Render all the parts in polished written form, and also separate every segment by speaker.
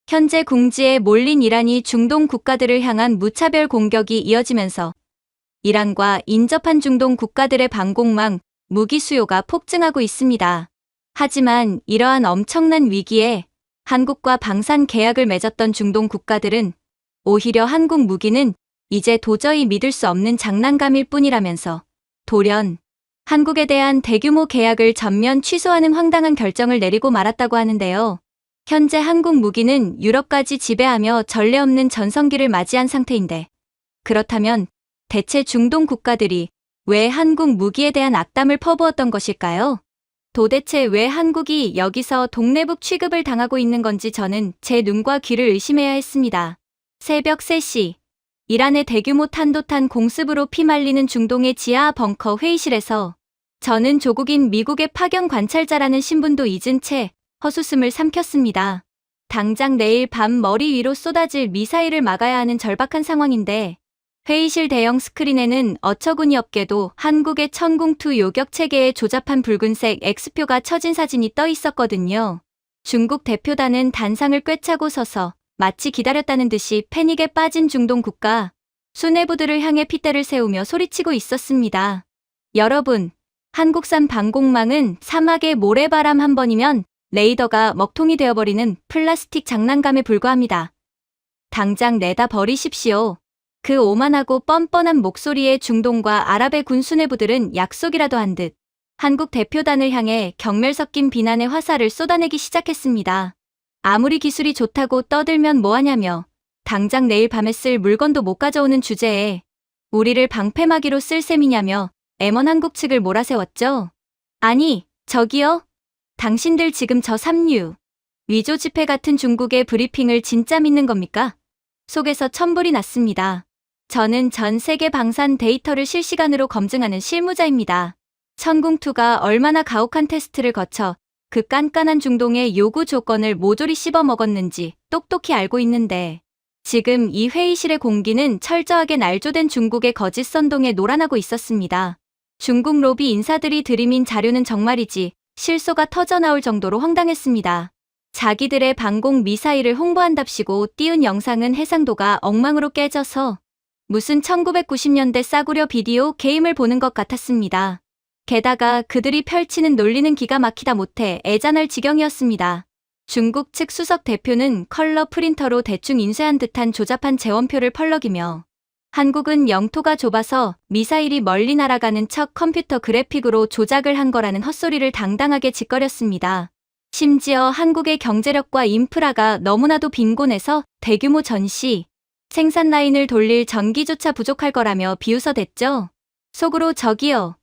Speaker 1: 현재 궁지에 몰린 이란이 중동 국가들을 향한 무차별 공격이 이어지면서 이란과 인접한 중동 국가들의 방공망, 무기 수요가 폭증하고 있습니다. 하지만 이러한 엄청난 위기에 한국과 방산 계약을 맺었던 중동 국가들은 오히려 한국 무기는 이제 도저히 믿을 수 없는 장난감일 뿐이라면서 돌연 한국에 대한 대규모 계약을 전면 취소하는 황당한 결정을 내리고 말았다고 하는데요. 현재 한국 무기는 유럽까지 지배하며 전례 없는 전성기를 맞이한 상태인데, 그렇다면 대체 중동 국가들이 왜 한국 무기에 대한 악담을 퍼부었던 것일까요? 도대체 왜 한국이 여기서 동네북 취급을 당하고 있는 건지 저는 제 눈과 귀를 의심해야 했습니다. 새벽 3시, 이란의 대규모 탄도탄 공습으로 피말리는 중동의 지하 벙커 회의실에서 저는 조국인 미국의 파견 관찰자라는 신분도 잊은 채 헛웃음을 삼켰습니다. 당장 내일 밤 머리 위로 쏟아질 미사일을 막아야 하는 절박한 상황인데, 회의실 대형 스크린에는 어처구니없게도 한국의 천궁2 요격 체계에 조잡한 붉은색 X표가 쳐진 사진이 떠 있었거든요. 중국 대표단은 단상을 꿰차고 서서 마치 기다렸다는 듯이 패닉에 빠진 중동 국가 수뇌부들을 향해 핏대를 세우며 소리치고 있었습니다. 여러분, 한국산 방공망은 사막의 모래바람 한 번이면 레이더가 먹통이 되어버리는 플라스틱 장난감에 불과합니다. 당장 내다 버리십시오. 그 오만하고 뻔뻔한 목소리에 중동과 아랍의 군 수뇌부들은 약속이라도 한 듯 한국 대표단을 향해 경멸 섞인 비난의 화살을 쏟아내기 시작했습니다. 아무리 기술이 좋다고 떠들면 뭐하냐며 당장 내일 밤에 쓸 물건도 못 가져오는 주제에 우리를 방패막이로 쓸 셈이냐며 M1 한국 측을 몰아세웠죠. 아니, 저기요. 당신들 지금 저 삼류 위조 지폐 같은 중국의 브리핑을 진짜 믿는 겁니까? 속에서 천불이 났습니다. 저는 전 세계 방산 데이터를 실시간으로 검증하는 실무자입니다. 천궁2가 얼마나 가혹한 테스트를 거쳐 그 깐깐한 중동의 요구 조건을 모조리 씹어먹었는지 똑똑히 알고 있는데, 지금 이 회의실의 공기는 철저하게 날조된 중국의 거짓 선동에 놀아나고 있었습니다. 중국 로비 인사들이 들이민 자료는 정말이지 실소가 터져나올 정도로 황당했습니다. 자기들의 방공 미사일을 홍보한답시고 띄운 영상은 해상도가 엉망으로 깨져서 무슨 1990년대 싸구려 비디오 게임을 보는 것 같았습니다. 게다가 그들이 펼치는 논리는 기가 막히다 못해 애잔할 지경이었습니다. 중국 측 수석 대표는 컬러 프린터로 대충 인쇄한 듯한 조잡한 재원표를 펄럭이며, 한국은 영토가 좁아서 미사일이 멀리 날아가는 척 컴퓨터 그래픽으로 조작을 한 거라는 헛소리를 당당하게 짓거렸습니다. 심지어 한국의 경제력과 인프라가 너무나도 빈곤해서 대규모 전시, 생산 라인을 돌릴 전기조차 부족할 거라며 비웃어댔죠. 속으로 저기요.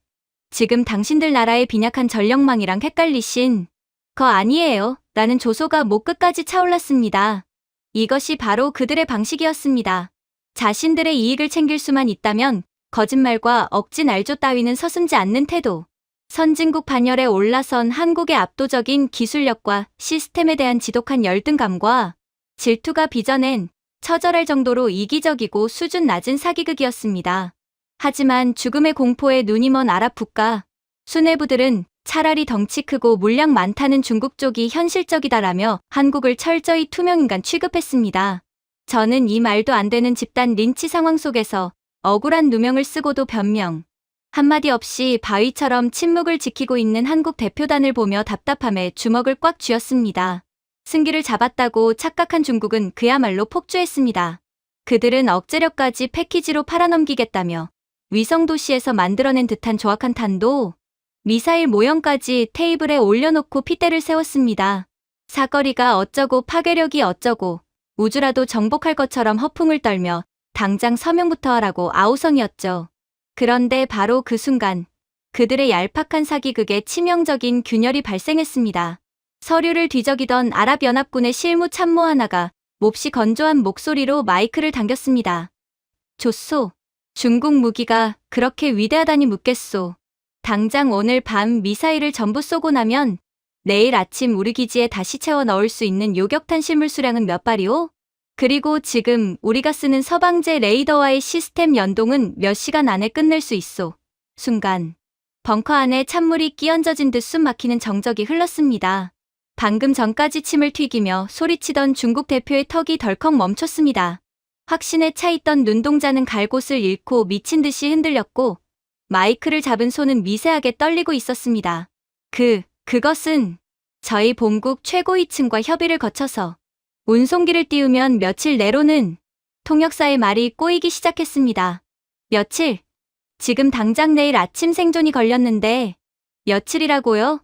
Speaker 1: 지금 당신들 나라의 빈약한 전력망이랑 헷갈리신 거 아니에요? 라는 조소가 목 끝까지 차올랐습니다. 이것이 바로 그들의 방식이었습니다. 자신들의 이익을 챙길 수만 있다면 거짓말과 억지 날조 따위는 서슴지 않는 태도. 선진국 반열에 올라선 한국의 압도적인 기술력과 시스템에 대한 지독한 열등감과 질투가 빚어낸 처절할 정도로 이기적이고 수준 낮은 사기극이었습니다. 하지만 죽음의 공포에 눈이 먼 아랍 국가 수뇌부들은 차라리 덩치 크고 물량 많다는 중국 쪽이 현실적이다라며 한국을 철저히 투명인간 취급했습니다. 저는 이 말도 안 되는 집단 린치 상황 속에서 억울한 누명을 쓰고도 변명 한마디 없이 바위처럼 침묵을 지키고 있는 한국 대표단을 보며 답답함에 주먹을 꽉 쥐었습니다. 승기를 잡았다고 착각한 중국은 그야말로 폭주했습니다. 그들은 억제력까지 패키지로 팔아넘기겠다며 위성도시에서 만들어낸 듯한 조악한 탄도, 미사일 모형까지 테이블에 올려놓고 핏대를 세웠습니다. 사거리가 어쩌고 파괴력이 어쩌고 우주라도 정복할 것처럼 허풍을 떨며 당장 서명부터 하라고 아우성이었죠. 그런데 바로 그 순간 그들의 얄팍한 사기극에 치명적인 균열이 발생했습니다. 서류를 뒤적이던 아랍연합군의 실무 참모 하나가 몹시 건조한 목소리로 마이크를 당겼습니다. 좋소. 중국 무기가 그렇게 위대하다니 묻겠소. 당장 오늘 밤 미사일을 전부 쏘고 나면 내일 아침 우리 기지에 다시 채워 넣을 수 있는 요격탄 실물 수량은 몇 발이오? 그리고 지금 우리가 쓰는 서방제 레이더와의 시스템 연동은 몇 시간 안에 끝낼 수 있소. 순간 벙커 안에 찬물이 끼얹어진 듯 숨 막히는 정적이 흘렀습니다. 방금 전까지 침을 튀기며 소리치던 중국 대표의 턱이 덜컥 멈췄습니다. 확신에 차있던 눈동자는 갈 곳을 잃고 미친 듯이 흔들렸고 마이크를 잡은 손은 미세하게 떨리고 있었습니다. 그것은 저희 본국 최고위층과 협의를 거쳐서 운송기를 띄우면 며칠 내로는 통역사의 말이 꼬이기 시작했습니다. 며칠? 지금 당장 내일 아침 생존이 걸렸는데 며칠이라고요?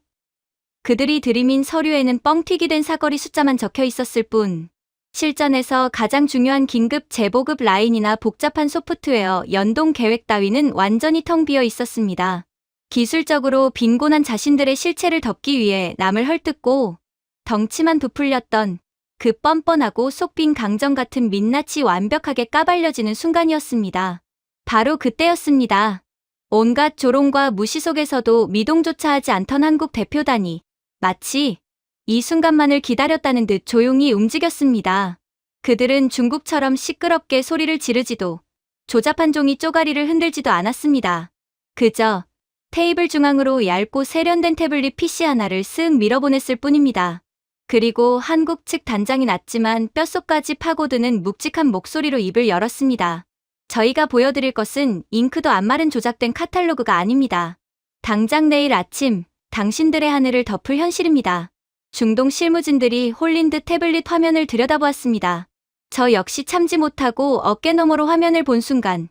Speaker 1: 그들이 들이민 서류에는 뻥튀기 된 사거리 숫자만 적혀 있었을 뿐 실전에서 가장 중요한 긴급 재보급 라인이나 복잡한 소프트웨어 연동 계획 따위는 완전히 텅 비어 있었습니다. 기술적으로 빈곤한 자신들의 실체를 덮기 위해 남을 헐뜯고 덩치만 부풀렸던 그 뻔뻔하고 속빈 강정 같은 민낯이 완벽하게 까발려지는 순간이었습니다. 바로 그때였습니다. 온갖 조롱과 무시 속에서도 미동조차 하지 않던 한국 대표단이 마치 이 순간만을 기다렸다는 듯 조용히 움직였습니다. 그들은 중국처럼 시끄럽게 소리를 지르지도 조잡한 종이 쪼가리를 흔들지도 않았습니다. 그저 테이블 중앙으로 얇고 세련된 태블릿 PC 하나를 쓱 밀어보냈을 뿐입니다. 그리고 한국 측 단장이 낮지만 뼛속까지 파고드는 묵직한 목소리로 입을 열었습니다. 저희가 보여드릴 것은 잉크도 안 마른 조작된 카탈로그가 아닙니다. 당장 내일 아침 당신들의 하늘을 덮을 현실입니다. 중동 실무진들이 홀린 듯 태블릿 화면을 들여다보았습니다. 저 역시 참지 못하고 어깨 너머로 화면을 본 순간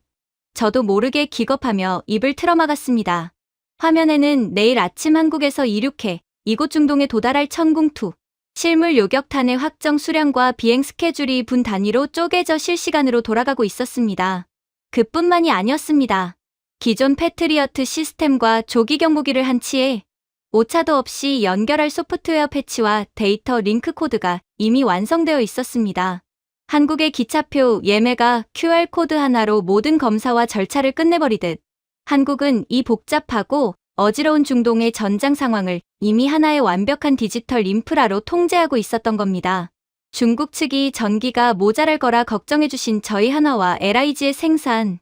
Speaker 1: 저도 모르게 기겁하며 입을 틀어막았습니다. 화면에는 내일 아침 한국에서 이륙해 이곳 중동에 도달할 천궁2 실물 요격탄의 확정 수량과 비행 스케줄이 분 단위로 쪼개져 실시간으로 돌아가고 있었습니다. 그뿐만이 아니었습니다. 기존 패트리어트 시스템과 조기 경보기를 한치해 오차도 없이 연결할 소프트웨어 패치와 데이터 링크 코드가 이미 완성되어 있었습니다. 한국의 기차표 예매가 QR코드 하나로 모든 검사와 절차를 끝내버리듯 한국은 이 복잡하고 어지러운 중동의 전장 상황을 이미 하나의 완벽한 디지털 인프라로 통제하고 있었던 겁니다. 중국 측이 전기가 모자랄 거라 걱정해주신 저희 하나와 LIG의 생산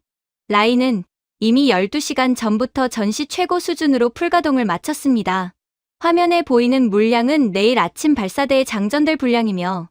Speaker 1: 라인은 이미 12시간 전부터 전시 최고 수준으로 풀가동을 마쳤습니다. 화면에 보이는 물량은 내일 아침 발사대에 장전될 분량이며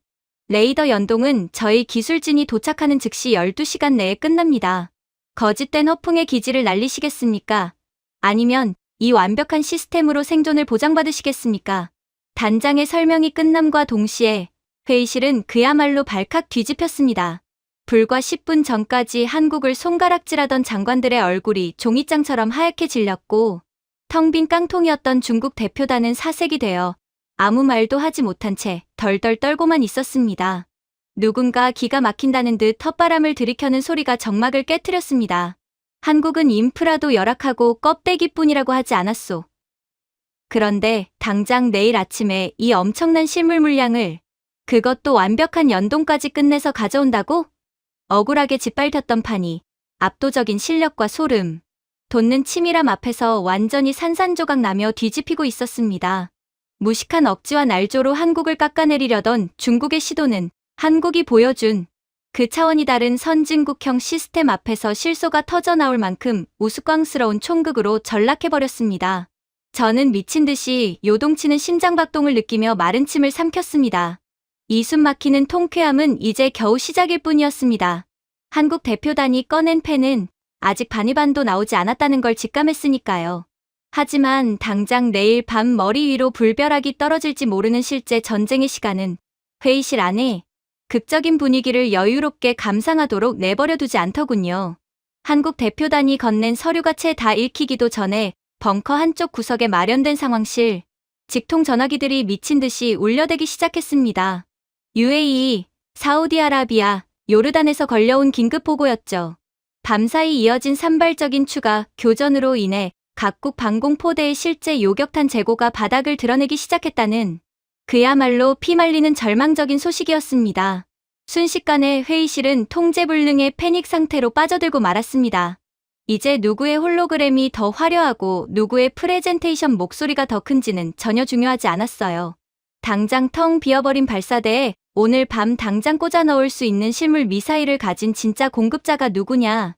Speaker 1: 레이더 연동은 저희 기술진이 도착하는 즉시 12시간 내에 끝납니다. 거짓된 허풍의 기지를 날리시겠습니까? 아니면 이 완벽한 시스템으로 생존을 보장받으시겠습니까? 단장의 설명이 끝남과 동시에 회의실은 그야말로 발칵 뒤집혔습니다. 불과 10분 전까지 한국을 손가락질하던 장관들의 얼굴이 종이장처럼 하얗게 질렸고 텅 빈 깡통이었던 중국 대표단은 사색이 되어 아무 말도 하지 못한 채 덜덜 떨고만 있었습니다. 누군가 기가 막힌다는 듯 헛바람을 들이켜는 소리가 정막을 깨트렸습니다. 한국은 인프라도 열악하고 껍데기뿐이라고 하지 않았소. 그런데 당장 내일 아침에 이 엄청난 실물 물량을 그것도 완벽한 연동까지 끝내서 가져온다고? 억울하게 짓밟혔던 판이 압도적인 실력과 소름, 돋는 치밀함 앞에서 완전히 산산조각 나며 뒤집히고 있었습니다. 무식한 억지와 날조로 한국을 깎아내리려던 중국의 시도는 한국이 보여준 그 차원이 다른 선진국형 시스템 앞에서 실소가 터져나올 만큼 우스꽝스러운 총극으로 전락해버렸습니다. 저는 미친 듯이 요동치는 심장박동을 느끼며 마른 침을 삼켰습니다. 이 숨 막히는 통쾌함은 이제 겨우 시작일 뿐이었습니다. 한국 대표단이 꺼낸 펜은 아직 반이반도 나오지 않았다는 걸 직감했으니까요. 하지만 당장 내일 밤 머리 위로 불벼락이 떨어질지 모르는 실제 전쟁의 시간은 회의실 안에 극적인 분위기를 여유롭게 감상하도록 내버려두지 않더군요. 한국 대표단이 건넨 서류가 채 다 읽히기도 전에 벙커 한쪽 구석에 마련된 상황실, 직통 전화기들이 미친 듯이 울려대기 시작했습니다. UAE, 사우디아라비아, 요르단에서 걸려온 긴급 보고였죠. 밤사이 이어진 산발적인 추가 교전으로 인해 각국 방공포대의 실제 요격탄 재고가 바닥을 드러내기 시작했다는 그야말로 피말리는 절망적인 소식이었습니다. 순식간에 회의실은 통제불능의 패닉 상태로 빠져들고 말았습니다. 이제 누구의 홀로그램이 더 화려하고 누구의 프레젠테이션 목소리가 더 큰지는 전혀 중요하지 않았어요. 당장 텅 비어버린 발사대에 오늘 밤 당장 꽂아 넣을 수 있는 실물 미사일을 가진 진짜 공급자가 누구냐.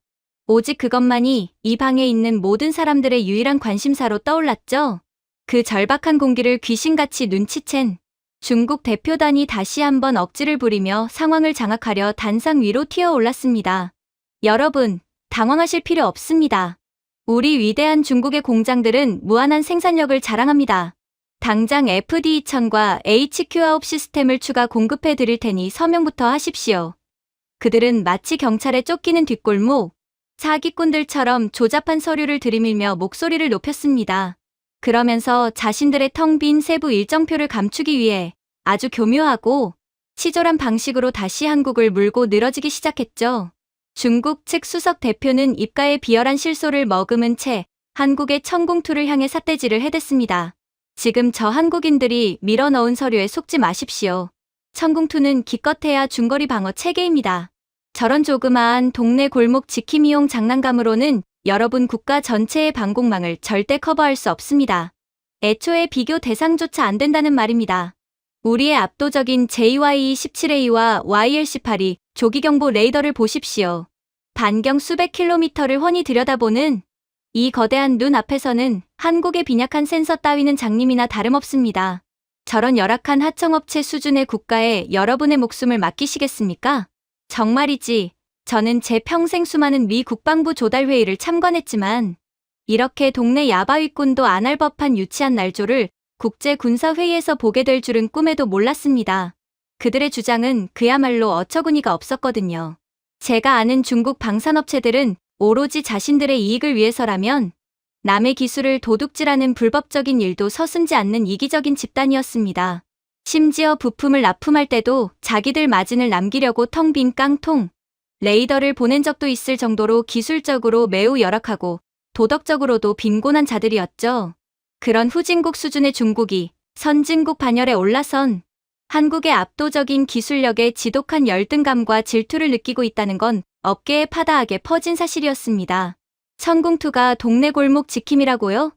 Speaker 1: 오직 그것만이 이 방에 있는 모든 사람들의 유일한 관심사로 떠올랐죠. 그 절박한 공기를 귀신같이 눈치챈 중국 대표단이 다시 한번 억지를 부리며 상황을 장악하려 단상 위로 튀어 올랐습니다. 여러분, 당황하실 필요 없습니다. 우리 위대한 중국의 공장들은 무한한 생산력을 자랑합니다. 당장 FD2000과 HQ9 시스템을 추가 공급해 드릴 테니 서명부터 하십시오. 그들은 마치 경찰에 쫓기는 뒷골목, 사기꾼들처럼 조잡한 서류를 들이밀며 목소리를 높였습니다. 그러면서 자신들의 텅 빈 세부 일정표를 감추기 위해 아주 교묘하고 치졸한 방식으로 다시 한국을 물고 늘어지기 시작했죠. 중국 측 수석 대표는 입가에 비열한 실소를 머금은 채 한국의 천공투를 향해 삿대질을 해댔습니다. 지금 저 한국인들이 밀어넣은 서류에 속지 마십시오. 천공투는 기껏해야 중거리 방어 체계입니다. 저런 조그마한 동네 골목 지킴이용 장난감으로는 여러분 국가 전체의 방공망을 절대 커버할 수 없습니다. 애초에 비교 대상조차 안 된다는 말입니다. 우리의 압도적인 JY-17A와 YL-18이 조기경보 레이더를 보십시오. 반경 수백 킬로미터를 훤히 들여다보는 이 거대한 눈 앞에서는 한국의 빈약한 센서 따위는 장님이나 다름없습니다. 저런 열악한 하청업체 수준의 국가에 여러분의 목숨을 맡기시겠습니까? 정말이지, 저는 제 평생 수많은 미 국방부 조달회의를 참관했지만 이렇게 동네 야바위꾼도 안 할 법한 유치한 날조를 국제군사회의에서 보게 될 줄은 꿈에도 몰랐습니다. 그들의 주장은 그야말로 어처구니가 없었거든요. 제가 아는 중국 방산업체들은 오로지 자신들의 이익을 위해서라면 남의 기술을 도둑질하는 불법적인 일도 서슴지 않는 이기적인 집단이었습니다. 심지어 부품을 납품할 때도 자기들 마진을 남기려고 텅 빈 깡통 레이더를 보낸 적도 있을 정도로 기술적으로 매우 열악하고 도덕적으로도 빈곤한 자들이었죠. 그런 후진국 수준의 중국이 선진국 반열에 올라선 한국의 압도적인 기술력에 지독한 열등감과 질투를 느끼고 있다는 건 업계에 파다하게 퍼진 사실이었습니다. 천공투가 동네 골목 지킴이라고요?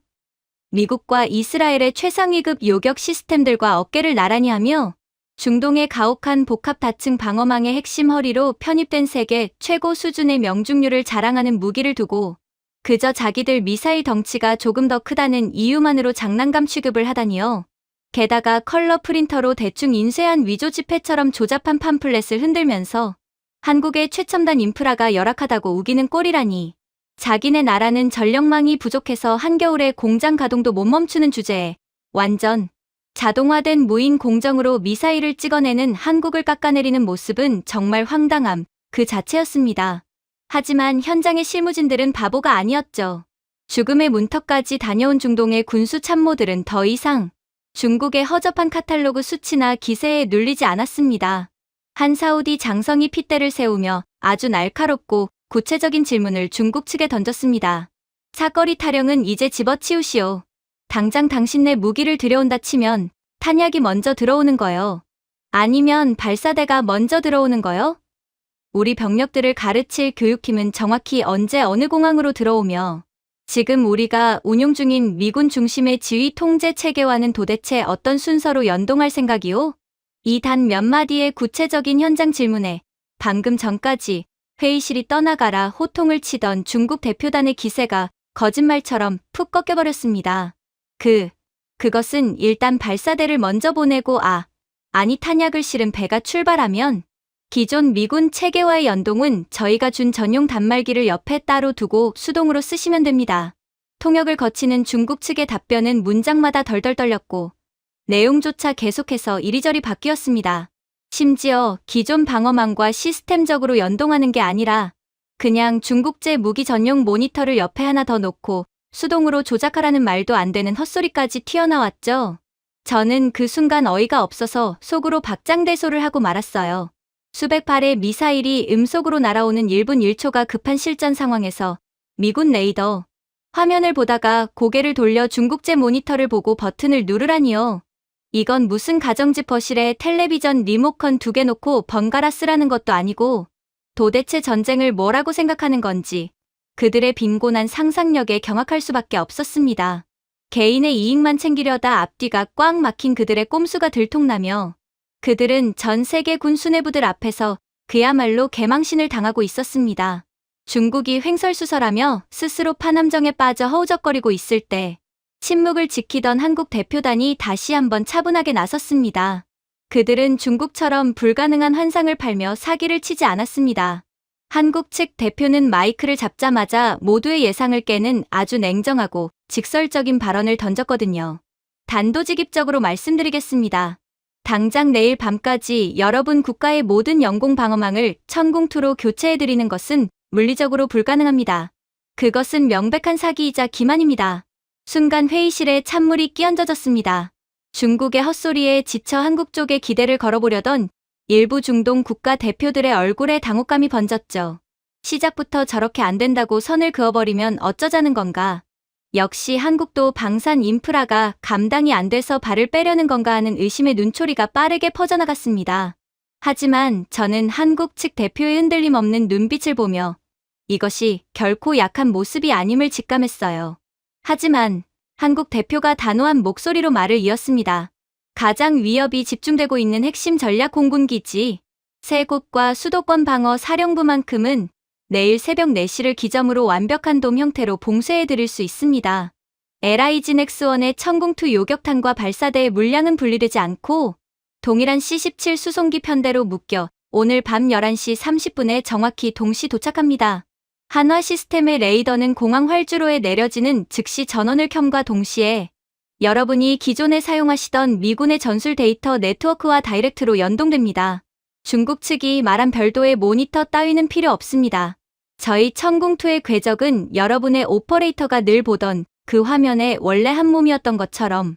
Speaker 1: 미국과 이스라엘의 최상위급 요격 시스템들과 어깨를 나란히 하며 중동의 가혹한 복합 다층 방어망의 핵심 허리로 편입된 세계 최고 수준의 명중률을 자랑하는 무기를 두고 그저 자기들 미사일 덩치가 조금 더 크다는 이유만으로 장난감 취급을 하다니요. 게다가 컬러 프린터로 대충 인쇄한 위조 지폐처럼 조잡한 팜플렛을 흔들면서 한국의 최첨단 인프라가 열악하다고 우기는 꼴이라니. 자기네 나라는 전력망이 부족해서 한겨울에 공장 가동도 못 멈추는 주제에 완전 자동화된 무인 공정으로 미사일을 찍어내는 한국을 깎아내리는 모습은 정말 황당함 그 자체였습니다. 하지만 현장의 실무진들은 바보가 아니었죠. 죽음의 문턱까지 다녀온 중동의 군수 참모들은 더 이상 중국의 허접한 카탈로그 수치나 기세에 눌리지 않았습니다. 한 사우디 장성이 핏대를 세우며 아주 날카롭고 구체적인 질문을 중국 측에 던졌습니다. 사거리 타령은 이제 집어치우시오. 당장 당신네 무기를 들여온다 치면 탄약이 먼저 들어오는 거요. 아니면 발사대가 먼저 들어오는 거요? 우리 병력들을 가르칠 교육팀은 정확히 언제 어느 공항으로 들어오며 지금 우리가 운용 중인 미군 중심의 지휘 통제 체계와는 도대체 어떤 순서로 연동할 생각이오? 이 단 몇 마디의 구체적인 현장 질문에 방금 전까지 회의실이 떠나가라 호통을 치던 중국 대표단의 기세가 거짓말처럼 푹 꺾여버렸습니다. 그것은 일단 발사대를 먼저 보내고 아니 탄약을 실은 배가 출발하면 기존 미군 체계와의 연동은 저희가 준 전용 단말기를 옆에 따로 두고 수동으로 쓰시면 됩니다. 통역을 거치는 중국 측의 답변은 문장마다 덜덜 떨렸고 내용조차 계속해서 이리저리 바뀌었습니다. 심지어 기존 방어망과 시스템적으로 연동하는 게 아니라 그냥 중국제 무기 전용 모니터를 옆에 하나 더 놓고 수동으로 조작하라는 말도 안 되는 헛소리까지 튀어나왔죠. 저는 그 순간 어이가 없어서 속으로 박장대소를 하고 말았어요. 수백 발의 미사일이 음속으로 날아오는 1분 1초가 급한 실전 상황에서 미군 레이더 화면을 보다가 고개를 돌려 중국제 모니터를 보고 버튼을 누르라니요. 이건 무슨 가정집 거실에 텔레비전 리모컨 2개 놓고 번갈아 쓰라는 것도 아니고 도대체 전쟁을 뭐라고 생각하는 건지 그들의 빈곤한 상상력에 경악할 수밖에 없었습니다. 개인의 이익만 챙기려다 앞뒤가 꽉 막힌 그들의 꼼수가 들통나며 그들은 전 세계 군 수뇌부들 앞에서 그야말로 개망신을 당하고 있었습니다. 중국이 횡설수설하며 스스로 파남정에 빠져 허우적거리고 있을 때 침묵을 지키던 한국 대표단이 다시 한번 차분하게 나섰습니다. 그들은 중국처럼 불가능한 환상을 팔며 사기를 치지 않았습니다. 한국 측 대표는 마이크를 잡자마자 모두의 예상을 깨는 아주 냉정하고 직설적인 발언을 던졌거든요. 단도직입적으로 말씀드리겠습니다. 당장 내일 밤까지 여러분 국가의 모든 영공 방어망을 천궁2로 교체해드리는 것은 물리적으로 불가능합니다. 그것은 명백한 사기이자 기만입니다. 순간 회의실에 찬물이 끼얹어졌습니다. 중국의 헛소리에 지쳐 한국 쪽에 기대를 걸어보려던 일부 중동 국가 대표들의 얼굴에 당혹감이 번졌죠. 시작부터 저렇게 안 된다고 선을 그어버리면 어쩌자는 건가? 역시 한국도 방산 인프라가 감당이 안 돼서 발을 빼려는 건가 하는 의심의 눈초리가 빠르게 퍼져나갔습니다. 하지만 저는 한국 측 대표의 흔들림 없는 눈빛을 보며 이것이 결코 약한 모습이 아님을 직감했어요. 하지만 한국 대표가 단호한 목소리로 말을 이었습니다. 가장 위협이 집중되고 있는 핵심 전략 공군기지 세 곳과 수도권 방어 사령부만큼은 내일 새벽 4시를 기점으로 완벽한 돔 형태로 봉쇄해드릴 수 있습니다. LIG-X1의 천궁2 요격탄과 발사대의 물량은 분리되지 않고 동일한 C-17 수송기 편대로 묶여 오늘 밤 11시 30분에 정확히 동시 도착합니다. 한화 시스템의 레이더는 공항 활주로에 내려지는 즉시 전원을 켬과 동시에 여러분이 기존에 사용하시던 미군의 전술 데이터 네트워크와 다이렉트로 연동됩니다. 중국 측이 말한 별도의 모니터 따위는 필요 없습니다. 저희 천궁2의 궤적은 여러분의 오퍼레이터가 늘 보던 그 화면의 원래 한 몸이었던 것처럼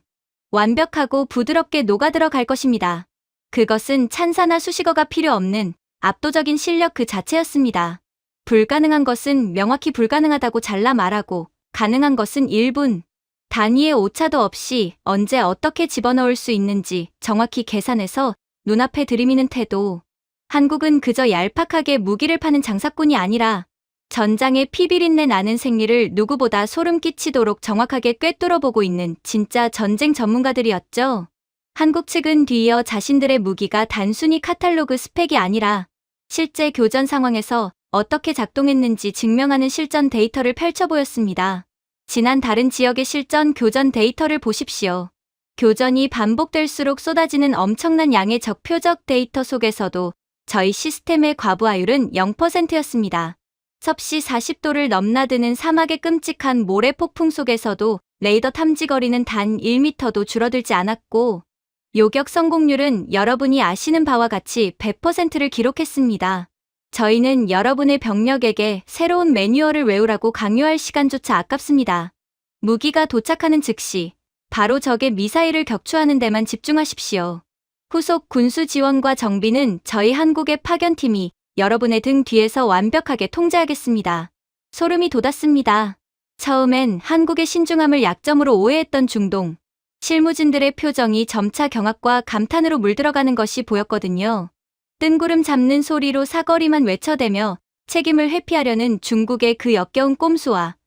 Speaker 1: 완벽하고 부드럽게 녹아들어갈 것입니다. 그것은 찬사나 수식어가 필요 없는 압도적인 실력 그 자체였습니다. 불가능한 것은 명확히 불가능하다고 잘라 말하고 가능한 것은 1분 단위의 오차도 없이 언제 어떻게 집어넣을 수 있는지 정확히 계산해서 눈앞에 들이미는 태도. 한국은 그저 얄팍하게 무기를 파는 장사꾼이 아니라 전장의 피비린내 나는 생리를 누구보다 소름 끼치도록 정확하게 꿰뚫어보고 있는 진짜 전쟁 전문가들이었죠. 한국 측은 뒤이어 자신들의 무기가 단순히 카탈로그 스펙이 아니라 실제 교전 상황에서 어떻게 작동했는지 증명하는 실전 데이터를 펼쳐 보였습니다. 지난 다른 지역의 실전 교전 데이터를 보십시오. 교전이 반복될수록 쏟아지는 엄청난 양의 적 표적 데이터 속에서도 저희 시스템의 과부하율은 0%였습니다. 섭씨 40도를 넘나드는 사막의 끔찍한 모래 폭풍 속에서도 레이더 탐지거리는 단 1m도 줄어들지 않았고 요격 성공률은 여러분이 아시는 바와 같이 100%를 기록했습니다. 저희는 여러분의 병력에게 새로운 매뉴얼을 외우라고 강요할 시간조차 아깝습니다. 무기가 도착하는 즉시 바로 적의 미사일을 격추하는 데만 집중하십시오. 후속 군수 지원과 정비는 저희 한국의 파견팀이 여러분의 등 뒤에서 완벽하게 통제하겠습니다. 소름이 돋았습니다. 처음엔 한국의 신중함을 약점으로 오해했던 중동. 실무진들의 표정이 점차 경악과 감탄으로 물들어가는 것이 보였거든요. 뜬구름 잡는 소리로 사거리만 외쳐대며 책임을 회피하려는 중국의 그 역겨운 꼼수와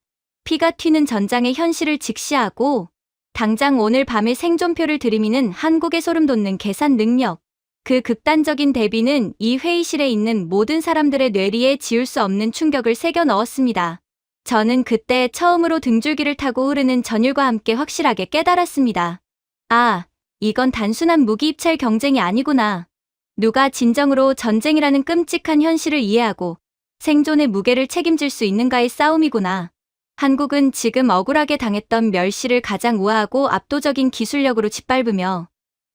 Speaker 1: 피가 튀는 전장의 현실을 직시하고 당장 오늘 밤에 생존표를 들이미는 한국의 소름 돋는 계산 능력. 그 극단적인 대비는 이 회의실에 있는 모든 사람들의 뇌리에 지울 수 없는 충격을 새겨 넣었습니다. 저는 그때 처음으로 등줄기를 타고 흐르는 전율과 함께 확실하게 깨달았습니다. 아, 이건 단순한 무기 입찰 경쟁이 아니구나. 누가 진정으로 전쟁이라는 끔찍한 현실을 이해하고 생존의 무게를 책임질 수 있는가의 싸움이구나. 한국은 지금 억울하게 당했던 멸시를 가장 우아하고 압도적인 기술력으로 짓밟으며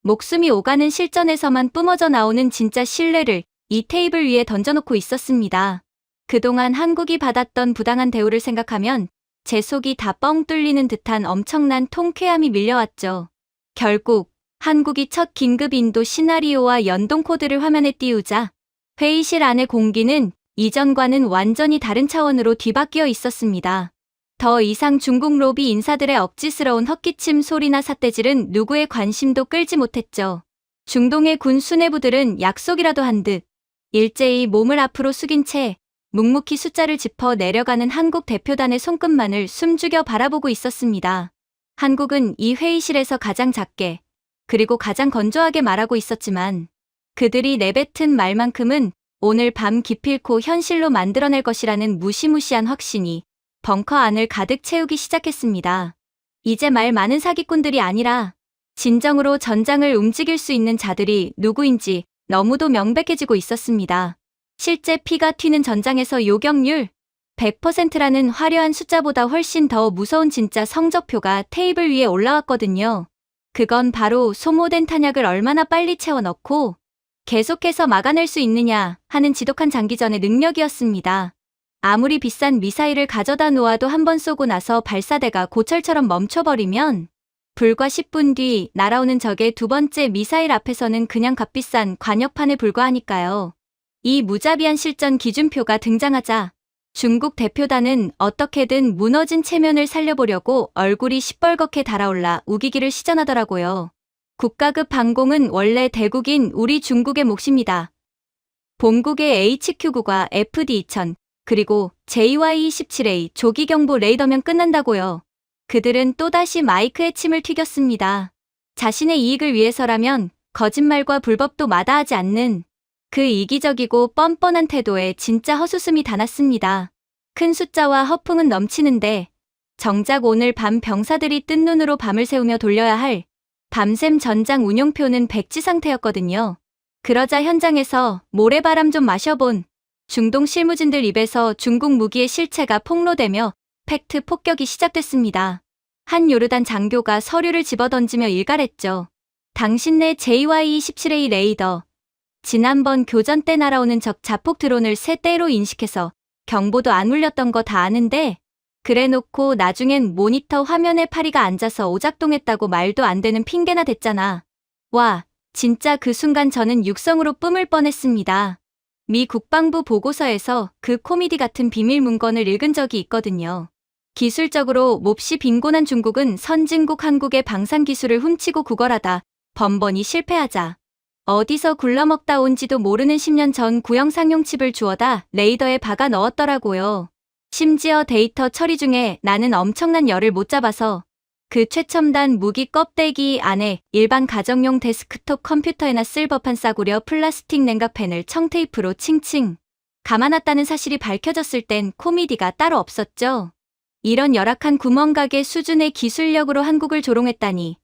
Speaker 1: 목숨이 오가는 실전에서만 뿜어져 나오는 진짜 신뢰를 이 테이블 위에 던져놓고 있었습니다. 그동안 한국이 받았던 부당한 대우를 생각하면 제 속이 다 뻥 뚫리는 듯한 엄청난 통쾌함이 밀려왔죠. 결국 한국이 첫 긴급 인도 시나리오와 연동 코드를 화면에 띄우자 회의실 안의 공기는 이전과는 완전히 다른 차원으로 뒤바뀌어 있었습니다. 더 이상 중국 로비 인사들의 억지스러운 헛기침 소리나 삿대질은 누구의 관심도 끌지 못했죠. 중동의 군 수뇌부들은 약속이라도 한 듯 일제히 몸을 앞으로 숙인 채 묵묵히 숫자를 짚어 내려가는 한국 대표단의 손끝만을 숨죽여 바라보고 있었습니다. 한국은 이 회의실에서 가장 작게 그리고 가장 건조하게 말하고 있었지만 그들이 내뱉은 말만큼은 오늘 밤 기필코 현실로 만들어낼 것이라는 무시무시한 확신이 벙커 안을 가득 채우기 시작했습니다. 이제 말 많은 사기꾼들이 아니라 진정으로 전장을 움직일 수 있는 자들이 누구인지 너무도 명백해지고 있었습니다. 실제 피가 튀는 전장에서 요격률 100%라는 화려한 숫자보다 훨씬 더 무서운 진짜 성적표가 테이블 위에 올라왔거든요. 그건 바로 소모된 탄약을 얼마나 빨리 채워 넣고 계속해서 막아낼 수 있느냐 하는 지독한 장기전의 능력이었습니다. 아무리 비싼 미사일을 가져다 놓아도 한 번 쏘고 나서 발사대가 고철처럼 멈춰버리면 불과 10분 뒤 날아오는 적의 두 번째 미사일 앞에서는 그냥 값비싼 관역판에 불과하니까요. 이 무자비한 실전 기준표가 등장하자 중국 대표단은 어떻게든 무너진 체면을 살려보려고 얼굴이 시뻘겋게 달아올라 우기기를 시전하더라고요. 국가급 방공은 원래 대국인 우리 중국의 몫입니다. 본국의 HQ-9과 FD-2000 그리고 JY-27A 조기경보 레이더면 끝난다고요. 그들은 또다시 마이크에 침을 튀겼습니다. 자신의 이익을 위해서라면 거짓말과 불법도 마다하지 않는 그 이기적이고 뻔뻔한 태도에 진짜 헛웃음이 다 났습니다. 큰 숫자와 허풍은 넘치는데 정작 오늘 밤 병사들이 뜬 눈으로 밤을 새우며 돌려야 할 밤샘 전장 운용표는 백지 상태였거든요. 그러자 현장에서 모래바람 좀 마셔본 중동 실무진들 입에서 중국 무기의 실체가 폭로되며 팩트 폭격이 시작됐습니다. 한 요르단 장교가 서류를 집어던지며 일갈했죠. 당신네 JY-27A 레이더. 지난번 교전 때 날아오는 적 자폭 드론을 새 떼로 인식해서 경보도 안 울렸던 거 다 아는데 그래놓고 나중엔 모니터 화면에 파리가 앉아서 오작동했다고 말도 안 되는 핑계나 댔잖아. 와, 진짜 그 순간 저는 육성으로 뿜을 뻔했습니다. 미 국방부 보고서에서 그 코미디 같은 비밀 문건을 읽은 적이 있거든요. 기술적으로 몹시 빈곤한 중국은 선진국 한국의 방산 기술을 훔치고 구걸하다 번번이 실패하자 어디서 굴러먹다 온지도 모르는 10년 전 구형 상용 칩을 주워다 레이더에 박아 넣었더라고요. 심지어 데이터 처리 중에 나는 엄청난 열을 못 잡아서 그 최첨단 무기 껍데기 안에 일반 가정용 데스크톱 컴퓨터에나 쓸 법한 싸구려 플라스틱 냉각팬을 청테이프로 칭칭 감아놨다는 사실이 밝혀졌을 땐 코미디가 따로 없었죠. 이런 열악한 구멍가게 수준의 기술력으로 한국을 조롱했다니.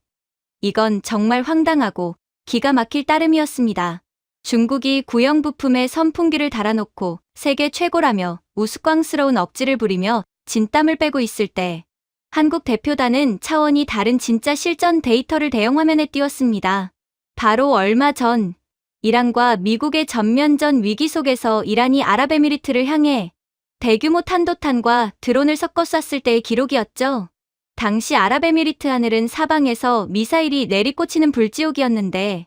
Speaker 1: 이건 정말 황당하고 기가 막힐 따름이었습니다. 중국이 구형 부품에 선풍기를 달아놓고 세계 최고라며 우스꽝스러운 억지를 부리며 진땀을 빼고 있을 때 한국 대표단은 차원이 다른 진짜 실전 데이터를 대형화면에 띄웠습니다. 바로 얼마 전 이란과 미국의 전면전 위기 속에서 이란이 아랍에미리트를 향해 대규모 탄도탄과 드론을 섞어 쐈을 때의 기록이었죠. 당시 아랍에미리트 하늘은 사방에서 미사일이 내리꽂히는 불지옥이었는데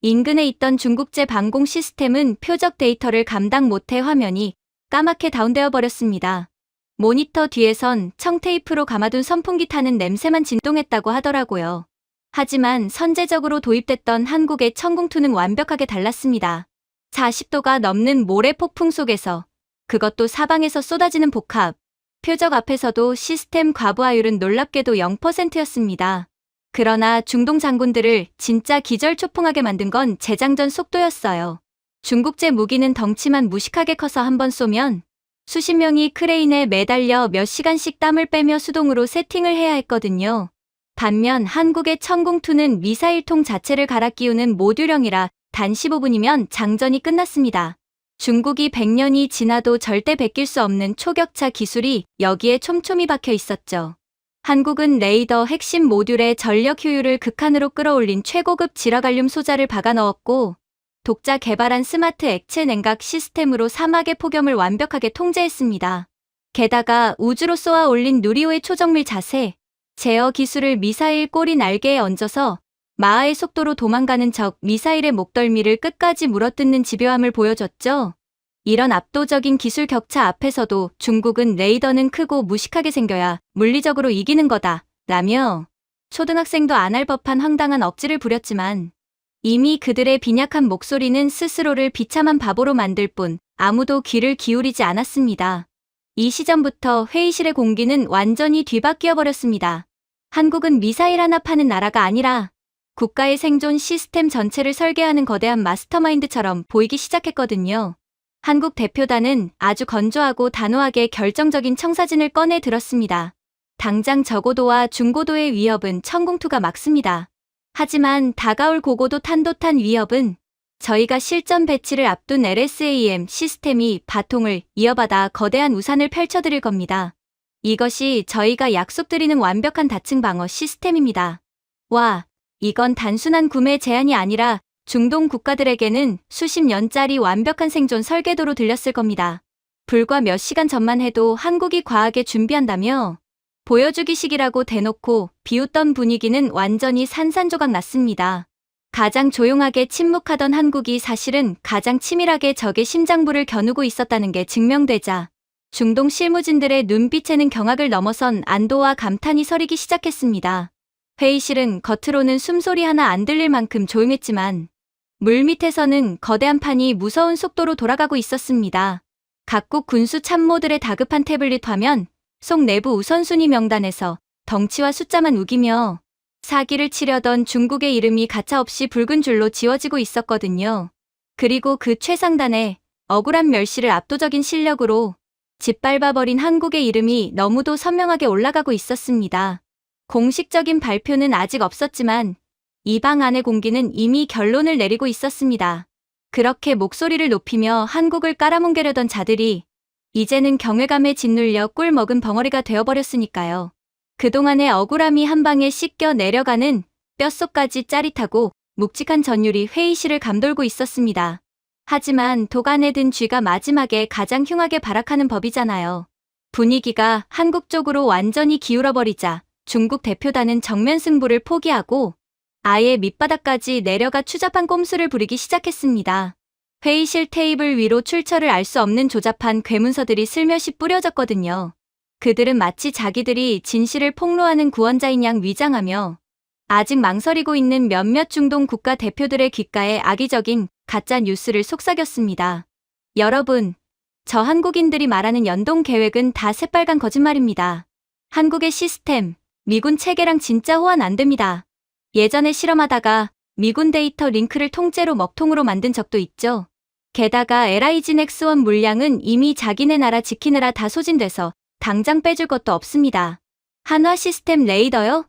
Speaker 1: 인근에 있던 중국제 방공 시스템은 표적 데이터를 감당 못해 화면이 까맣게 다운되어 버렸습니다. 모니터 뒤에선 청테이프로 감아둔 선풍기 타는 냄새만 진동했다고 하더라고요. 하지만 선제적으로 도입됐던 한국의 천궁2는 완벽하게 달랐습니다. 40도가 넘는 모래 폭풍 속에서 그것도 사방에서 쏟아지는 복합. 표적 앞에서도 시스템 과부하율은 놀랍게도 0%였습니다. 그러나 중동 장군들을 진짜 기절초풍하게 만든 건 재장전 속도였어요. 중국제 무기는 덩치만 무식하게 커서 한 번 쏘면 수십 명이 크레인에 매달려 몇 시간씩 땀을 빼며 수동으로 세팅을 해야 했거든요. 반면 한국의 천궁2는 미사일통 자체를 갈아 끼우는 모듈형이라 단 15분이면 장전이 끝났습니다. 중국이 100년이 지나도 절대 베낄 수 없는 초격차 기술이 여기에 촘촘히 박혀 있었죠. 한국은 레이더 핵심 모듈의 전력 효율을 극한으로 끌어올린 최고급 지라갈륨 소자를 박아 넣었고 독자 개발한 스마트 액체 냉각 시스템으로 사막의 폭염을 완벽하게 통제했습니다. 게다가 우주로 쏘아 올린 누리호의 초정밀 자세, 제어 기술을 미사일 꼬리 날개에 얹어서 마하의 속도로 도망가는 적 미사일의 목덜미를 끝까지 물어뜯는 집요함을 보여줬죠. 이런 압도적인 기술 격차 앞에서도 중국은 레이더는 크고 무식하게 생겨야 물리적으로 이기는 거다 라며 초등학생도 안 할 법한 황당한 억지를 부렸지만 이미 그들의 빈약한 목소리는 스스로를 비참한 바보로 만들 뿐 아무도 귀를 기울이지 않았습니다. 이 시점부터 회의실의 공기는 완전히 뒤바뀌어 버렸습니다. 한국은 미사일 하나 파는 나라가 아니라 국가의 생존 시스템 전체를 설계하는 거대한 마스터마인드처럼 보이기 시작했거든요. 한국 대표단은 아주 건조하고 단호하게 결정적인 청사진을 꺼내 들었습니다. 당장 저고도와 중고도의 위협은 천궁2가 막습니다. 하지만 다가올 고고도 탄도탄 위협은 저희가 실전 배치를 앞둔 LSAM 시스템이 바통을 이어받아 거대한 우산을 펼쳐드릴 겁니다. 이것이 저희가 약속드리는 완벽한 다층 방어 시스템입니다. 와, 이건 단순한 구매 제한이 아니라 중동 국가들에게는 수십 년짜리 완벽한 생존 설계도로 들렸을 겁니다. 불과 몇 시간 전만 해도 한국이 과하게 준비한다며 보여주기식이라고 대놓고 비웃던 분위기는 완전히 산산조각 났습니다. 가장 조용하게 침묵하던 한국이 사실은 가장 치밀하게 적의 심장부를 겨누고 있었다는 게 증명되자 중동 실무진들의 눈빛에는 경악을 넘어선 안도와 감탄이 서리기 시작했습니다. 회의실은 겉으로는 숨소리 하나 안 들릴 만큼 조용했지만 물밑에서는 거대한 판이 무서운 속도로 돌아가고 있었습니다. 각국 군수 참모들의 다급한 태블릿 화면, 속 내부 우선순위 명단에서 덩치와 숫자만 우기며 사기를 치려던 중국의 이름이 가차없이 붉은 줄로 지워지고 있었거든요. 그리고 그 최상단에 억울한 멸시를 압도적인 실력으로 짓밟아버린 한국의 이름이 너무도 선명하게 올라가고 있었습니다. 공식적인 발표는 아직 없었지만 이 방 안의 공기는 이미 결론을 내리고 있었습니다. 그렇게 목소리를 높이며 한국을 깔아뭉개려던 자들이 이제는 경외감에 짓눌려 꿀 먹은 벙어리가 되어버렸으니까요. 그동안의 억울함이 한 방에 씻겨 내려가는 뼛속까지 짜릿하고 묵직한 전율이 회의실을 감돌고 있었습니다. 하지만 도간에 든 쥐가 마지막에 가장 흉하게 발악하는 법이잖아요. 분위기가 한국 쪽으로 완전히 기울어버리자 중국 대표단은 정면 승부를 포기하고 아예 밑바닥까지 내려가 추잡한 꼼수를 부리기 시작했습니다. 회의실 테이블 위로 출처를 알 수 없는 조잡한 괴문서들이 슬며시 뿌려졌거든요. 그들은 마치 자기들이 진실을 폭로하는 구원자인 양 위장하며 아직 망설이고 있는 몇몇 중동 국가 대표들의 귓가에 악의적인 가짜 뉴스를 속삭였습니다. 여러분, 저 한국인들이 말하는 연동 계획은 다 새빨간 거짓말입니다. 한국의 시스템, 미군 체계랑 진짜 호환 안 됩니다. 예전에 실험하다가 미군 데이터 링크를 통째로 먹통으로 만든 적도 있죠. 게다가 LIG 넥스원 물량은 이미 자기네 나라 지키느라 다 소진돼서 당장 빼줄 것도 없습니다. 한화 시스템 레이더요?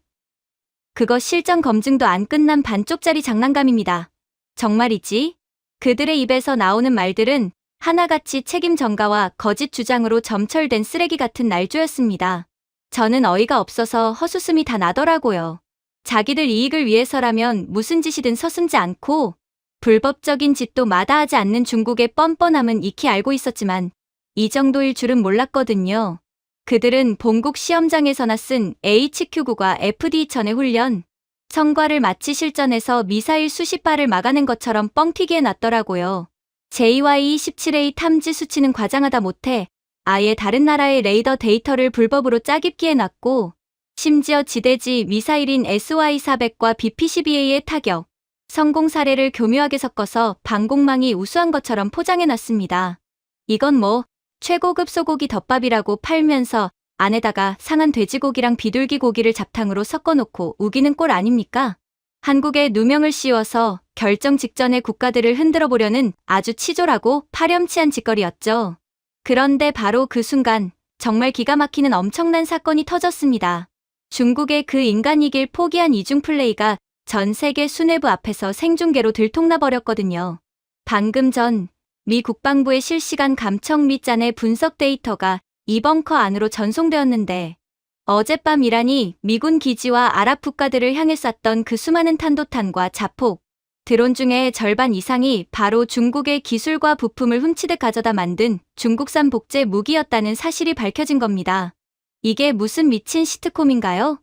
Speaker 1: 그거 실전 검증도 안 끝난 반쪽짜리 장난감입니다. 정말이지? 그들의 입에서 나오는 말들은 하나같이 책임 전가와 거짓 주장으로 점철된 쓰레기 같은 날조였습니다. 저는 어이가 없어서 헛웃음이 다 나더라고요. 자기들 이익을 위해서라면 무슨 짓이든 서슴지 않고 불법적인 짓도 마다하지 않는 중국의 뻔뻔함은 익히 알고 있었지만 이 정도일 줄은 몰랐거든요. 그들은 본국 시험장에서나 쓴 HQ9과 FD-1000의 훈련, 성과를 마치 실전에서 미사일 수십 발을 막아낸 것처럼 뻥튀기해 놨더라고요. JY-27A 탐지 수치는 과장하다 못해 아예 다른 나라의 레이더 데이터를 불법으로 짜깁기 해놨고 심지어 지대지 미사일인 SY-400과 BP-12A의 타격, 성공 사례를 교묘하게 섞어서 방공망이 우수한 것처럼 포장해놨습니다. 이건 뭐 최고급 소고기 덮밥이라고 팔면서 안에다가 상한 돼지고기랑 비둘기 고기를 잡탕으로 섞어놓고 우기는 꼴 아닙니까? 한국에 누명을 씌워서 결정 직전에 국가들을 흔들어 보려는 아주 치졸하고 파렴치한 짓거리였죠. 그런데 바로 그 순간 정말 기가 막히는 엄청난 사건이 터졌습니다. 중국의 그 인간이길 포기한 이중 플레이가 전 세계 수뇌부 앞에서 생중계로 들통나버렸거든요. 방금 전 미 국방부의 실시간 감청 및 잔해 분석 데이터가 이 벙커 안으로 전송되었는데 어젯밤 이란이 미군 기지와 아랍 국가들을 향해 쐈던 그 수많은 탄도탄과 자폭, 드론 중에 절반 이상이 바로 중국의 기술과 부품을 훔치듯 가져다 만든 중국산 복제 무기였다는 사실이 밝혀진 겁니다. 이게 무슨 미친 시트콤인가요?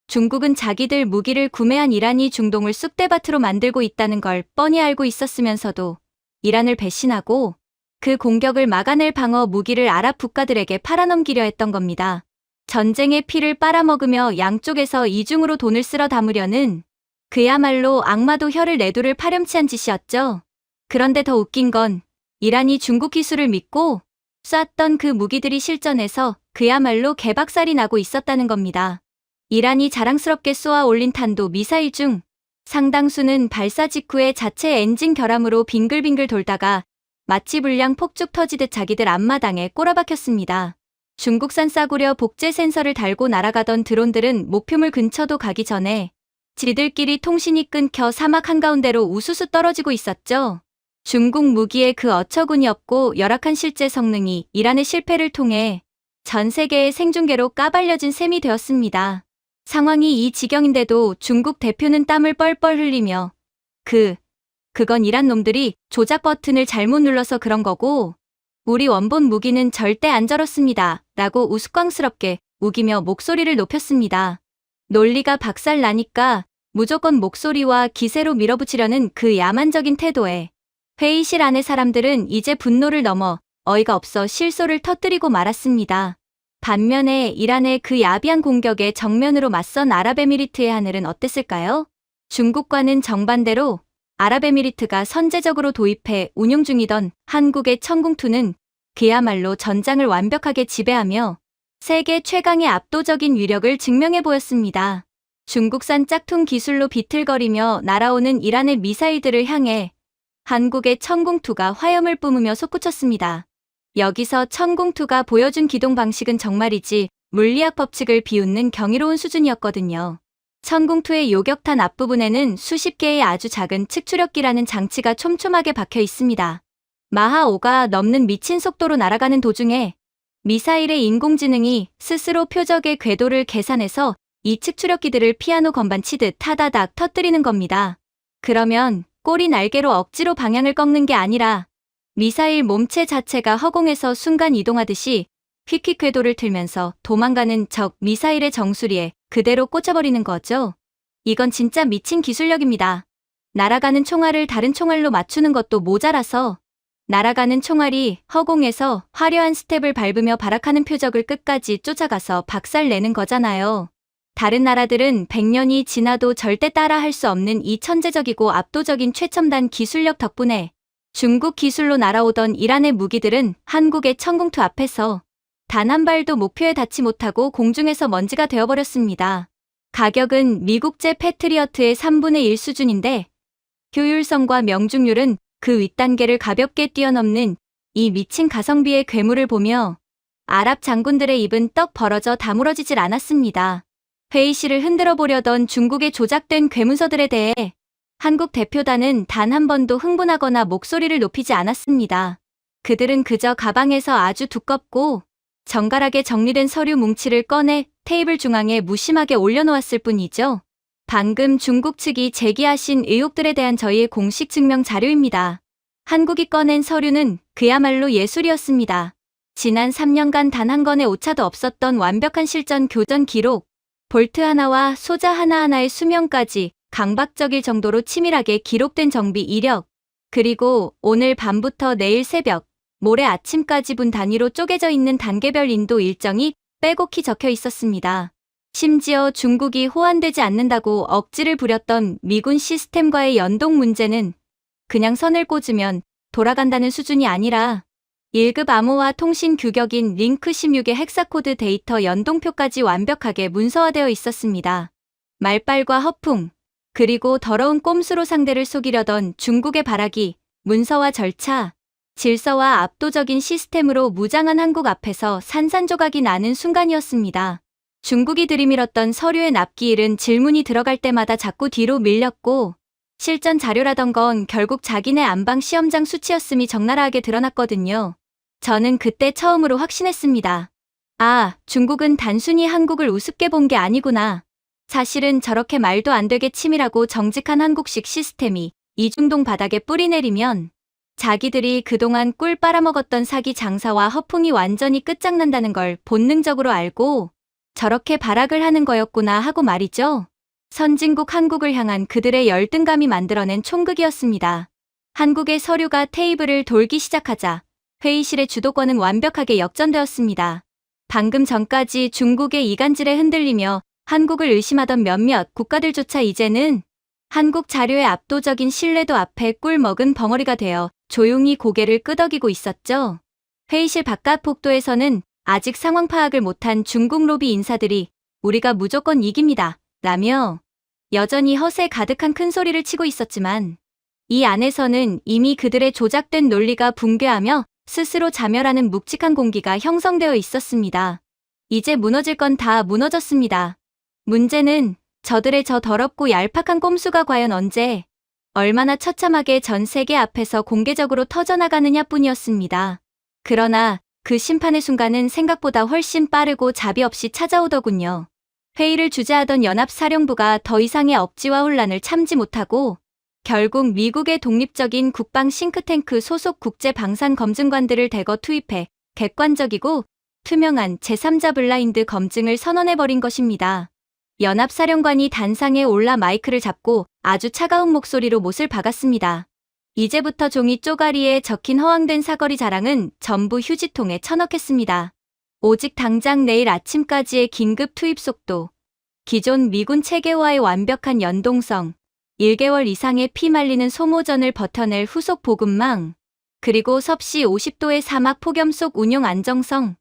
Speaker 1: 중국은 자기들 무기를 구매한 이란이 중동을 쑥대밭으로 만들고 있다는 걸 뻔히 알고 있었으면서도 이란을 배신하고 그 공격을 막아낼 방어 무기를 아랍 국가들에게 팔아넘기려 했던 겁니다. 전쟁의 피를 빨아먹으며 양쪽에서 이중으로 돈을 쓸어 담으려는 그야말로 악마도 혀를 내두를 파렴치한 짓이었죠. 그런데 더 웃긴 건 이란이 중국 기술을 믿고 쐈던 그 무기들이 실전에서 그야말로 개박살이 나고 있었다는 겁니다. 이란이 자랑스럽게 쏘아 올린 탄도 미사일 중 상당수는 발사 직후에 자체 엔진 결함으로 빙글빙글 돌다가 마치 불량 폭죽 터지듯 자기들 앞마당에 꼬라박혔습니다. 중국산 싸구려 복제 센서를 달고 날아가던 드론들은 목표물 근처도 가기 전에 지들끼리 통신이 끊겨 사막 한가운데로 우수수 떨어지고 있었죠. 중국 무기의 그 어처구니 없고 열악한 실제 성능이 이란의 실패를 통해 전 세계의 생중계로 까발려진 셈이 되었습니다. 상황이 이 지경인데도 중국 대표는 땀을 뻘뻘 흘리며 그건 이란 놈들이 조작 버튼을 잘못 눌러서 그런 거고 우리 원본 무기는 절대 안 저렇습니다. 라고 우스꽝스럽게 우기며 목소리를 높였습니다. 논리가 박살나니까 무조건 목소리와 기세로 밀어붙이려는 그 야만적인 태도에 회의실 안의 사람들은 이제 분노를 넘어 어이가 없어 실소를 터뜨리고 말았습니다. 반면에 이란의 그 야비한 공격에 정면으로 맞선 아랍에미리트의 하늘은 어땠을까요? 중국과는 정반대로 아랍에미리트가 선제적으로 도입해 운용 중이던 한국의 천궁2는 그야말로 전장을 완벽하게 지배하며 세계 최강의 압도적인 위력을 증명해 보였습니다. 중국산 짝퉁 기술로 비틀거리며 날아오는 이란의 미사일들을 향해 한국의 천궁2가 화염을 뿜으며 솟구쳤습니다. 여기서 천궁2가 보여준 기동 방식은 정말이지 물리학 법칙을 비웃는 경이로운 수준이었거든요. 천궁2의 요격탄 앞부분에는 수십 개의 아주 작은 측추력기라는 장치가 촘촘하게 박혀 있습니다. 마하 5가 넘는 미친 속도로 날아가는 도중에 미사일의 인공지능이 스스로 표적의 궤도를 계산해서 이 측추력기들을 피아노 건반 치듯 타다닥 터뜨리는 겁니다. 그러면 꼬리 날개로 억지로 방향을 꺾는 게 아니라 미사일 몸체 자체가 허공에서 순간 이동하듯이 휙휙 궤도를 틀면서 도망가는 적 미사일의 정수리에 그대로 꽂아버리는 거죠. 이건 진짜 미친 기술력입니다. 날아가는 총알을 다른 총알로 맞추는 것도 모자라서 날아가는 총알이 허공에서 화려한 스텝을 밟으며 발악하는 표적을 끝까지 쫓아가서 박살내는 거잖아요. 다른 나라들은 100년이 지나도 절대 따라할 수 없는 이 천재적이고 압도적인 최첨단 기술력 덕분에 중국 기술로 날아오던 이란의 무기들은 한국의 천궁2 앞에서 단 한 발도 목표에 닿지 못하고 공중에서 먼지가 되어버렸습니다. 가격은 미국제 패트리어트의 3분의 1 수준인데 효율성과 명중률은 그 윗단계를 가볍게 뛰어넘는 이 미친 가성비의 괴물을 보며 아랍 장군들의 입은 떡 벌어져 다물어지질 않았습니다. 회의실을 흔들어 보려던 중국의 조작된 괴문서들에 대해 한국 대표단은 단 한 번도 흥분하거나 목소리를 높이지 않았습니다. 그들은 그저 가방에서 아주 두껍고 정갈하게 정리된 서류 뭉치를 꺼내 테이블 중앙에 무심하게 올려놓았을 뿐이죠. 방금 중국 측이 제기하신 의혹들에 대한 저희의 공식 증명 자료입니다. 한국이 꺼낸 서류는 그야말로 예술이었습니다. 지난 3년간 단 한 건의 오차도 없었던 완벽한 실전 교전 기록, 볼트 하나와 소자 하나하나의 수명까지 강박적일 정도로 치밀하게 기록된 정비 이력, 그리고 오늘 밤부터 내일 새벽, 모레 아침까지 분 단위로 쪼개져 있는 단계별 인도 일정이 빼곡히 적혀 있었습니다. 심지어 중국이 호환되지 않는다고 억지를 부렸던 미군 시스템과의 연동 문제는 그냥 선을 꽂으면 돌아간다는 수준이 아니라 1급 암호화 통신 규격인 링크 16의 헥사코드 데이터 연동표까지 완벽하게 문서화되어 있었습니다. 말빨과 허풍, 그리고 더러운 꼼수로 상대를 속이려던 중국의 발악이 문서화 절차, 질서와 압도적인 시스템으로 무장한 한국 앞에서 산산조각이 나는 순간이었습니다. 중국이 들이밀었던 서류의 납기일은 질문이 들어갈 때마다 자꾸 뒤로 밀렸고 실전 자료라던 건 결국 자기네 안방 시험장 수치였음이 적나라하게 드러났거든요. 저는 그때 처음으로 확신했습니다. 아, 중국은 단순히 한국을 우습게 본 게 아니구나. 사실은 저렇게 말도 안 되게 치밀하고 정직한 한국식 시스템이 이중동 바닥에 뿌리 내리면 자기들이 그동안 꿀 빨아먹었던 사기 장사와 허풍이 완전히 끝장난다는 걸 본능적으로 알고 저렇게 발악을 하는 거였구나 하고 말이죠. 선진국 한국을 향한 그들의 열등감이 만들어낸 총극이었습니다. 한국의 서류가 테이블을 돌기 시작하자 회의실의 주도권은 완벽하게 역전되었습니다. 방금 전까지 중국의 이간질에 흔들리며 한국을 의심하던 몇몇 국가들조차 이제는 한국 자료의 압도적인 신뢰도 앞에 꿀 먹은 벙어리가 되어 조용히 고개를 끄덕이고 있었죠. 회의실 바깥 복도에서는 아직 상황 파악을 못한 중국 로비 인사들이 우리가 무조건 이깁니다. 라며 여전히 허세 가득한 큰 소리를 치고 있었지만 이 안에서는 이미 그들의 조작된 논리가 붕괴하며 스스로 자멸하는 묵직한 공기가 형성되어 있었습니다. 이제 무너질 건 다 무너졌습니다. 문제는 저들의 저 더럽고 얄팍한 꼼수가 과연 언제, 얼마나 처참하게 전 세계 앞에서 공개적으로 터져나가느냐 뿐이었습니다. 그러나 그 심판의 순간은 생각보다 훨씬 빠르고 자비 없이 찾아오더군요. 회의를 주재하던 연합사령부가 더 이상의 억지와 혼란을 참지 못하고 결국 미국의 독립적인 국방 싱크탱크 소속 국제방산검증관들을 대거 투입해 객관적이고 투명한 제3자 블라인드 검증을 선언해버린 것입니다. 연합사령관이 단상에 올라 마이크를 잡고 아주 차가운 목소리로 못을 박았습니다. 이제부터 종이 쪼가리에 적힌 허황된 사거리 자랑은 전부 휴지통에 쳐넣겠습니다. 오직 당장 내일 아침까지의 긴급 투입 속도, 기존 미군 체계와의 완벽한 연동성, 1개월 이상의 피 말리는 소모전을 버텨낼 후속 보급망, 그리고 섭씨 50도의 사막 폭염 속 운용 안정성,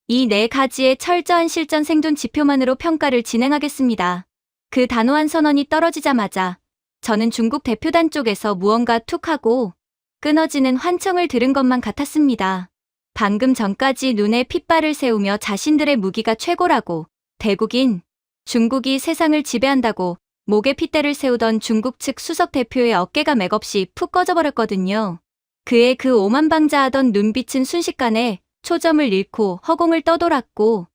Speaker 1: 이 네 가지의 철저한 실전 생존 지표만으로 평가를 진행하겠습니다. 그 단호한 선언이 떨어지자마자 저는 중국 대표단 쪽에서 무언가 툭 하고 끊어지는 환청을 들은 것만 같았습니다. 방금 전까지 눈에 핏발을 세우며 자신들의 무기가 최고라고 대국인 중국이 세상을 지배한다고 목에 핏대를 세우던 중국 측 수석 대표의 어깨가 맥없이 푹 꺼져버렸거든요. 그의 그 오만방자하던 눈빛은 순식간에 초점을 잃고 허공을 떠돌았고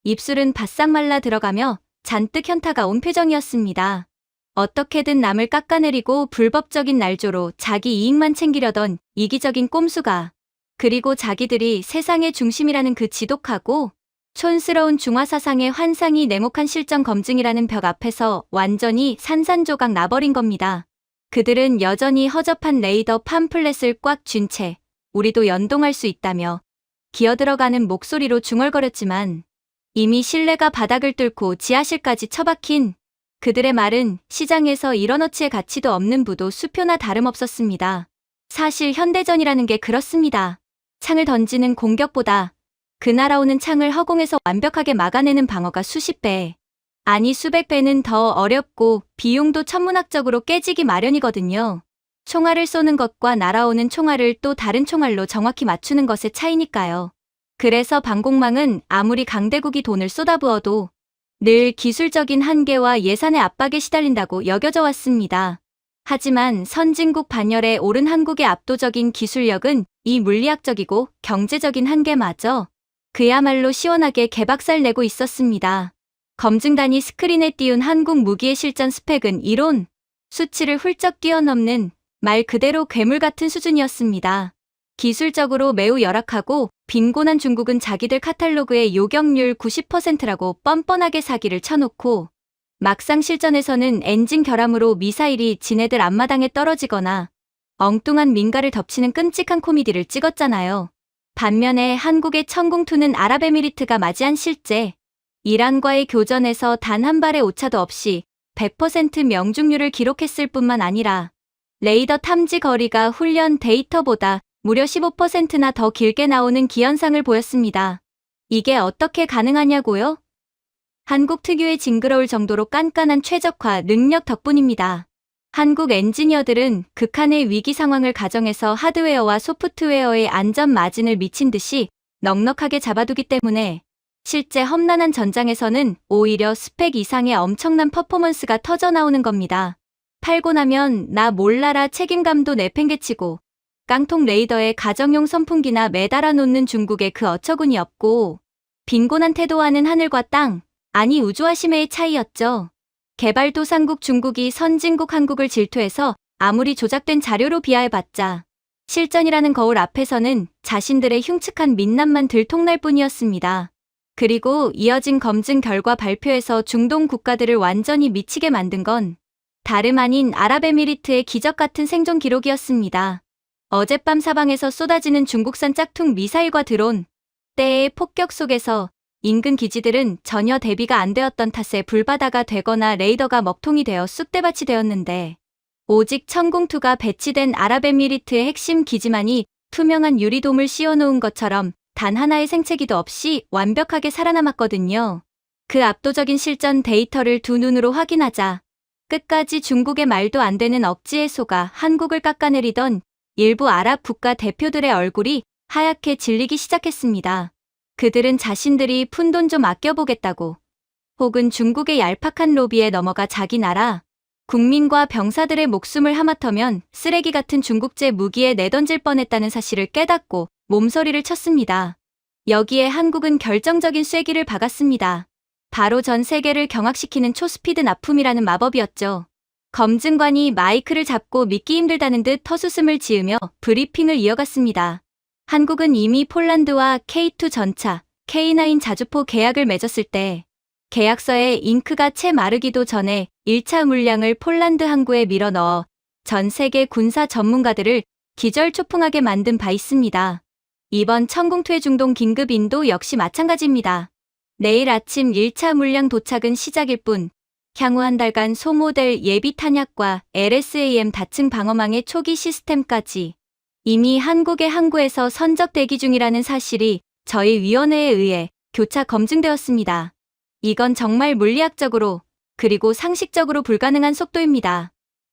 Speaker 1: 입술은 바싹 말라 들어가며 잔뜩 현타가 온 표정이었습니다. 어떻게든 남을 깎아내리고 불법적인 날조로 자기 이익만 챙기려던 이기적인 꼼수가, 그리고 자기들이 세상의 중심이라는 그 지독하고 촌스러운 중화사상의 환상이 냉혹한 실전 검증이라는 벽 앞에서 완전히 산산조각 나버린 겁니다. 그들은 여전히 허접한 레이더 팜플렛을 꽉 쥔 채 우리도 연동할 수 있다며 기어들어가는 목소리로 중얼거렸지만 이미 신뢰가 바닥을 뚫고 지하실까지 처박힌 그들의 말은 시장에서 1원어치의 가치도 없는 부도 수표나 다름없었습니다. 사실 현대전이라는 게 그렇습니다. 창을 던지는 공격보다 그 날아오는 창을 허공에서 완벽하게 막아내는 방어가 수십 배, 아니 수백 배는 더 어렵고 비용도 천문학적으로 깨지기 마련이거든요. 총알을 쏘는 것과 날아오는 총알을 또 다른 총알로 정확히 맞추는 것의 차이니까요. 그래서 방공망은 아무리 강대국이 돈을 쏟아부어도 늘 기술적인 한계와 예산의 압박에 시달린다고 여겨져 왔습니다. 하지만 선진국 반열에 오른 한국의 압도적인 기술력은 이 물리학적이고 경제적인 한계마저 그야말로 시원하게 개박살 내고 있었습니다. 검증단이 스크린에 띄운 한국 무기의 실전 스펙은 이론, 수치를 훌쩍 뛰어넘는 말 그대로 괴물 같은 수준이었습니다. 기술적으로 매우 열악하고 빈곤한 중국은 자기들 카탈로그의 요격률 90%라고 뻔뻔하게 사기를 쳐놓고 막상 실전에서는 엔진 결함으로 미사일이 지네들 앞마당에 떨어지거나 엉뚱한 민가를 덮치는 끔찍한 코미디를 찍었잖아요. 반면에 한국의 천궁2는 아랍에미리트가 맞이한 실제 이란과의 교전에서 단 한 발의 오차도 없이 100% 명중률을 기록했을 뿐만 아니라 레이더 탐지 거리가 훈련 데이터보다 무려 15%나 더 길게 나오는 기현상을 보였습니다. 이게 어떻게 가능하냐고요? 한국 특유의 징그러울 정도로 깐깐한 최적화 능력 덕분입니다. 한국 엔지니어들은 극한의 위기 상황을 가정해서 하드웨어와 소프트웨어의 안전 마진을 미친 듯이 넉넉하게 잡아두기 때문에 실제 험난한 전장에서는 오히려 스펙 이상의 엄청난 퍼포먼스가 터져나오는 겁니다. 팔고 나면 나 몰라라 책임감도 내팽개치고 깡통 레이더에 가정용 선풍기나 매달아 놓는 중국의 그 어처구니 없고 빈곤한 태도와는 하늘과 땅, 아니 우주와 심해의 차이였죠. 개발도상국 중국이 선진국 한국을 질투해서 아무리 조작된 자료로 비하해봤자 실전이라는 거울 앞에서는 자신들의 흉측한 민낯만 들통날 뿐이었습니다. 그리고 이어진 검증 결과 발표에서 중동 국가들을 완전히 미치게 만든 건 다름 아닌 아랍에미리트의 기적 같은 생존 기록이었습니다. 어젯밤 사방에서 쏟아지는 중국산 짝퉁 미사일과 드론, 때의 폭격 속에서 인근 기지들은 전혀 대비가 안 되었던 탓에 불바다가 되거나 레이더가 먹통이 되어 쑥대밭이 되었는데 오직 천궁2가 배치된 아랍에미리트의 핵심 기지만이 투명한 유리돔을 씌워놓은 것처럼 단 하나의 생채기도 없이 완벽하게 살아남았거든요. 그 압도적인 실전 데이터를 두 눈으로 확인하자 끝까지 중국의 말도 안 되는 억지에 속아 한국을 깎아내리던 일부 아랍 국가 대표들의 얼굴이 하얗게 질리기 시작했습니다. 그들은 자신들이 푼돈 좀 아껴보겠다고 혹은 중국의 얄팍한 로비에 넘어가 자기 나라, 국민과 병사들의 목숨을 하마터면 쓰레기 같은 중국제 무기에 내던질 뻔했다는 사실을 깨닫고 몸서리를 쳤습니다. 여기에 한국은 결정적인 쐐기를 박았습니다. 바로 전 세계를 경악시키는 초스피드 납품이라는 마법이었죠. 검증관이 마이크를 잡고 믿기 힘들다는 듯 헛웃음을 지으며 브리핑을 이어갔습니다. 한국은 이미 폴란드와 K2 전차, K9 자주포 계약을 맺었을 때 계약서에 잉크가 채 마르기도 전에 1차 물량을 폴란드 항구에 밀어넣어 전 세계 군사 전문가들을 기절초풍하게 만든 바 있습니다. 이번 천공투의 중동 긴급 인도 역시 마찬가지입니다. 내일 아침 1차 물량 도착은 시작일 뿐 향후 한 달간 소모델 예비 탄약과 LSAM 다층 방어망의 초기 시스템까지 이미 한국의 항구에서 선적 대기 중이라는 사실이 저희 위원회에 의해 교차 검증되었습니다. 이건 정말 물리학적으로 그리고 상식적으로 불가능한 속도입니다.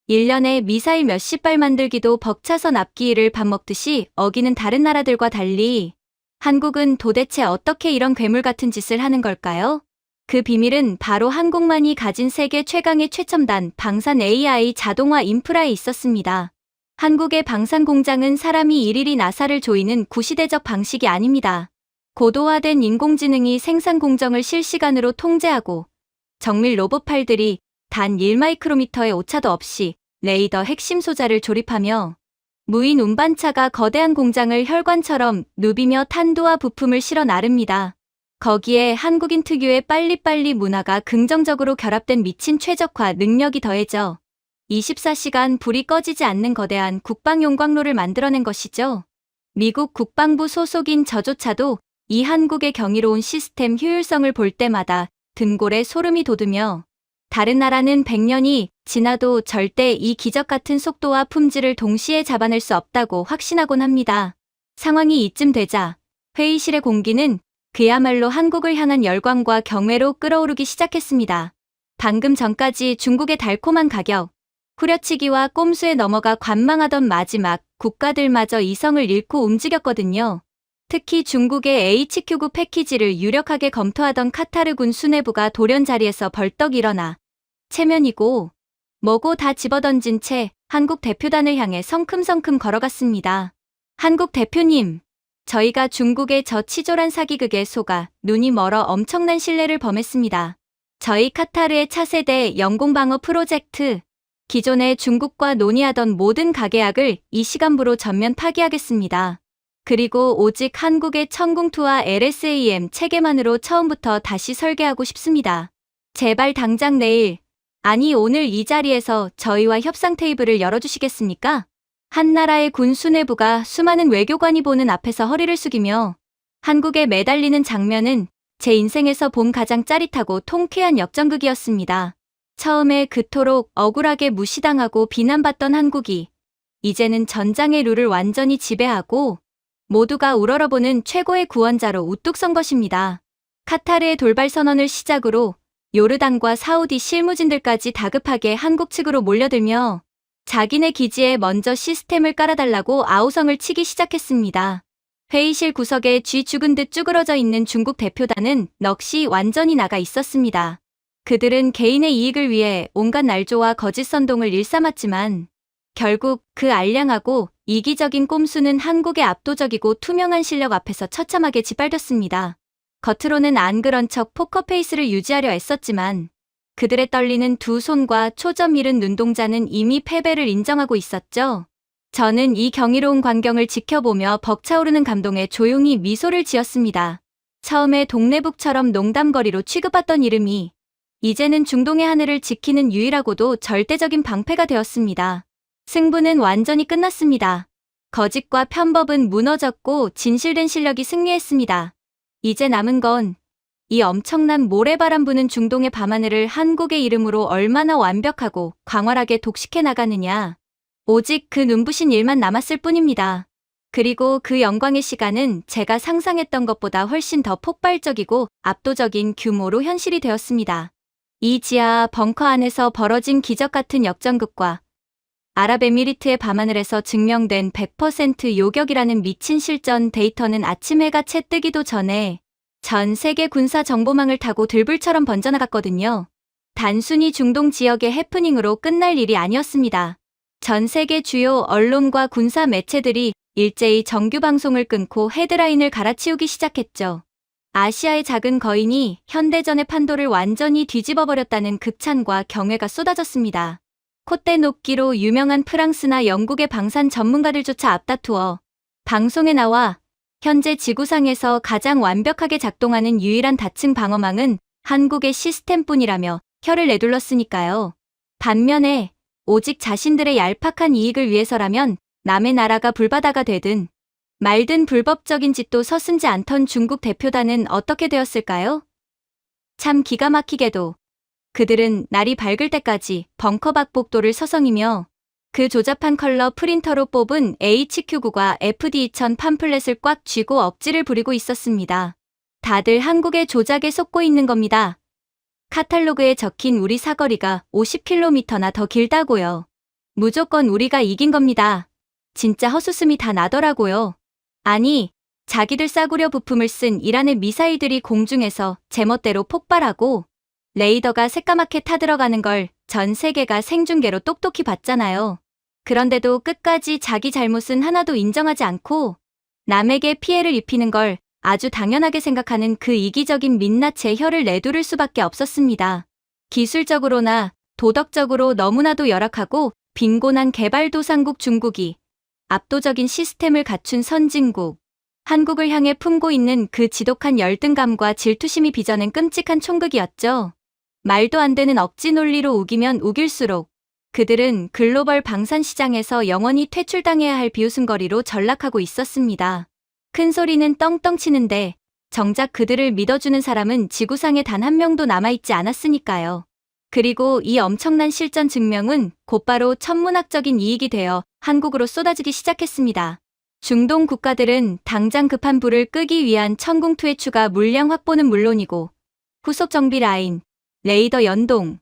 Speaker 1: 1년에 미사일 몇십 발 만들기도 벅차서 납기일을 밥 먹듯이 어기는 다른 나라들과 달리 한국은 도대체 어떻게 이런 괴물 같은 짓을 하는 걸까요? 그 비밀은 바로 한국만이 가진 세계 최강의 최첨단 방산 AI 자동화 인프라에 있었습니다. 한국의 방산 공장은 사람이 일일이 나사를 조이는 구시대적 방식이 아닙니다. 고도화된 인공지능이 생산 공정을 실시간으로 통제하고 정밀 로봇팔들이 단 1마이크로미터의 오차도 없이 레이더 핵심 소자를 조립하며 무인 운반차가 거대한 공장을 혈관처럼 누비며 탄두와 부품을 실어 나릅니다. 거기에 한국인 특유의 빨리빨리 문화가 긍정적으로 결합된 미친 최적화 능력이 더해져 24시간 불이 꺼지지 않는 거대한 국방 용광로를 만들어낸 것이죠. 미국 국방부 소속인 저조차도 이 한국의 경이로운 시스템 효율성을 볼 때마다 등골에 소름이 돋으며 다른 나라는 100년이 지나도 절대 이 기적 같은 속도와 품질을 동시에 잡아낼 수 없다고 확신하곤 합니다. 상황이 이쯤 되자 회의실의 공기는 그야말로 한국을 향한 열광과 경외로 끓어오르기 시작했습니다. 방금 전까지 중국의 달콤한 가격, 후려치기와 꼼수에 넘어가 관망하던 마지막 국가들마저 이성을 잃고 움직였거든요. 특히 중국의 HQ9 패키지를 유력하게 검토하던 카타르군 수뇌부가 돌연 자리에서 벌떡 일어나 체면이고 뭐고 다 집어던진 채 한국 대표단을 향해 성큼성큼 걸어갔습니다. 한국 대표님, 저희가 중국의 저 치졸한 사기극에 속아 눈이 멀어 엄청난 신뢰를 범했습니다. 저희 카타르의 차세대 영공방어 프로젝트, 기존에 중국과 논의하던 모든 가계약을 이 시간부로 전면 파기하겠습니다. 그리고 오직 한국의 천궁투와 LSAM 체계만으로 처음부터 다시 설계하고 싶습니다. 제발 당장 내일, 아니 오늘 이 자리에서 저희와 협상 테이블을 열어주시겠습니까? 한 나라의 군 수뇌부가 수많은 외교관이 보는 앞에서 허리를 숙이며 한국에 매달리는 장면은 제 인생에서 본 가장 짜릿하고 통쾌한 역전극이었습니다. 처음에 그토록 억울하게 무시당하고 비난받던 한국이 이제는 전장의 룰을 완전히 지배하고 모두가 우러러보는 최고의 구원자로 우뚝 선 것입니다. 카타르의 돌발 선언을 시작으로 요르단과 사우디 실무진들까지 다급하게 한국 측으로 몰려들며 자기네 기지에 먼저 시스템을 깔아달라고 아우성을 치기 시작했습니다. 회의실 구석에 쥐 죽은 듯 쭈그러져 있는 중국 대표단은 넋이 완전히 나가 있었습니다. 그들은 개인의 이익을 위해 온갖 날조와 거짓 선동을 일삼았지만 결국 그 알량하고 이기적인 꼼수는 한국의 압도적이고 투명한 실력 앞에서 처참하게 짓밟혔습니다. 겉으로는 안 그런 척 포커페이스를 유지하려 애썼지만 그들의 떨리는 두 손과 초점 잃은 눈동자는 이미 패배를 인정하고 있었죠. 저는 이 경이로운 광경을 지켜보며 벅차오르는 감동에 조용히 미소를 지었습니다. 처음에 동네북처럼 농담거리로 취급받던 이름이 이제는 중동의 하늘을 지키는 유일하고도 절대적인 방패가 되었습니다. 승부는 완전히 끝났습니다. 거짓과 편법은 무너졌고 진실된 실력이 승리했습니다. 이제 남은 건 이 엄청난 모래바람 부는 중동의 밤하늘을 한국의 이름으로 얼마나 완벽하고 광활하게 독식해 나가느냐. 오직 그 눈부신 일만 남았을 뿐입니다. 그리고 그 영광의 시간은 제가 상상했던 것보다 훨씬 더 폭발적이고 압도적인 규모로 현실이 되었습니다. 이 지하 벙커 안에서 벌어진 기적 같은 역전극과 아랍에미리트의 밤하늘에서 증명된 100% 요격이라는 미친 실전 데이터는 아침 해가 채 뜨기도 전에 전 세계 군사 정보망을 타고 들불처럼 번져나갔거든요. 단순히 중동 지역의 해프닝으로 끝날 일이 아니었습니다. 전 세계 주요 언론과 군사 매체들이 일제히 정규 방송을 끊고 헤드라인을 갈아치우기 시작했죠. 아시아의 작은 거인이 현대전의 판도를 완전히 뒤집어버렸다는 극찬과 경애가 쏟아졌습니다. 콧대 높기로 유명한 프랑스나 영국의 방산 전문가들조차 앞다투어 방송에 나와 현재 지구상에서 가장 완벽하게 작동하는 유일한 다층 방어망은 한국의 시스템뿐이라며 혀를 내둘렀으니까요. 반면에 오직 자신들의 얄팍한 이익을 위해서라면 남의 나라가 불바다가 되든 말든 불법적인 짓도 서슴지 않던 중국 대표단은 어떻게 되었을까요? 참 기가 막히게도 그들은 날이 밝을 때까지 벙커박 복도를 서성이며 그 조잡한 컬러 프린터로 뽑은 HQ9과 FD2000 팜플렛을 꽉 쥐고 억지를 부리고 있었습니다. 다들 한국의 조작에 속고 있는 겁니다. 카탈로그에 적힌 우리 사거리가 50km나 더 길다고요. 무조건 우리가 이긴 겁니다. 진짜 헛웃음이 다 나더라고요. 아니, 자기들 싸구려 부품을 쓴 이란의 미사일들이 공중에서 제멋대로 폭발하고 레이더가 새까맣게 타들어가는 걸 전 세계가 생중계로 똑똑히 봤잖아요. 그런데도 끝까지 자기 잘못은 하나도 인정하지 않고 남에게 피해를 입히는 걸 아주 당연하게 생각하는 그 이기적인 민낯에 혀를 내두를 수밖에 없었습니다. 기술적으로나 도덕적으로 너무나도 열악하고 빈곤한 개발도상국 중국이 압도적인 시스템을 갖춘 선진국, 한국을 향해 품고 있는 그 지독한 열등감과 질투심이 빚어낸 끔찍한 총극이었죠. 말도 안 되는 억지 논리로 우기면 우길수록 그들은 글로벌 방산 시장에서 영원히 퇴출당해야 할 비웃음거리로 전락하고 있었습니다. 큰 소리는 떵떵 치는데 정작 그들을 믿어주는 사람은 지구상에 단 한 명도 남아있지 않았으니까요. 그리고 이 엄청난 실전 증명은 곧바로 천문학적인 이익이 되어 한국으로 쏟아지기 시작했습니다. 중동 국가들은 당장 급한 불을 끄기 위한 천궁2의 추가 물량 확보는 물론이고 후속 정비 라인, 레이더 연동,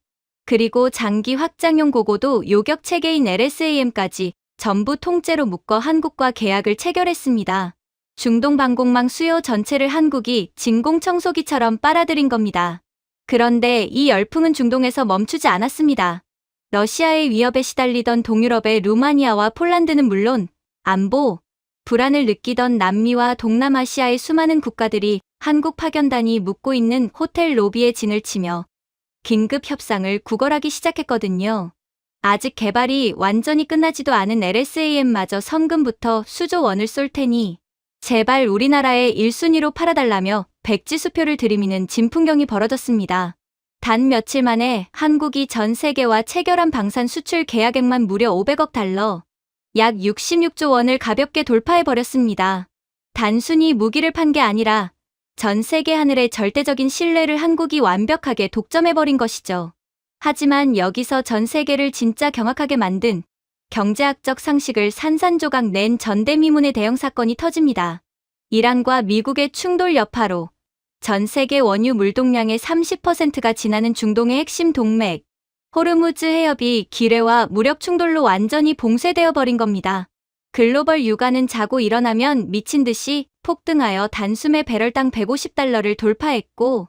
Speaker 1: 그리고 장기 확장용 고고도 요격 체계인 LSAM까지 전부 통째로 묶어 한국과 계약을 체결했습니다. 중동 방공망 수요 전체를 한국이 진공청소기처럼 빨아들인 겁니다. 그런데 이 열풍은 중동에서 멈추지 않았습니다. 러시아의 위협에 시달리던 동유럽의 루마니아와 폴란드는 물론 안보, 불안을 느끼던 남미와 동남아시아의 수많은 국가들이 한국 파견단이 묵고 있는 호텔 로비에 진을 치며 긴급 협상을 구걸하기 시작했거든요. 아직 개발이 완전히 끝나지도 않은 LSAM마저 성금부터 수조 원을 쏠 테니 제발 우리나라에 1순위로 팔아달라며 백지수표를 들이미는 진풍경이 벌어졌습니다. 단 며칠 만에 한국이 전 세계와 체결한 방산 수출 계약액만 무려 500억 달러, 약 66조 원을 가볍게 돌파해버렸습니다. 단순히 무기를 판 게 아니라 전 세계 하늘의 절대적인 신뢰를 한국이 완벽하게 독점해버린 것이죠. 하지만 여기서 전 세계를 진짜 경악하게 만든 경제학적 상식을 산산조각 낸 전대미문의 대형 사건이 터집니다. 이란과 미국의 충돌 여파로 전 세계 원유 물동량의 30%가 지나는 중동의 핵심 동맥, 호르무즈 해협이 기뢰와 무력 충돌로 완전히 봉쇄되어 버린 겁니다. 글로벌 유가는 자고 일어나면 미친 듯이 폭등하여 단숨에 배럴당 150달러를 돌파했고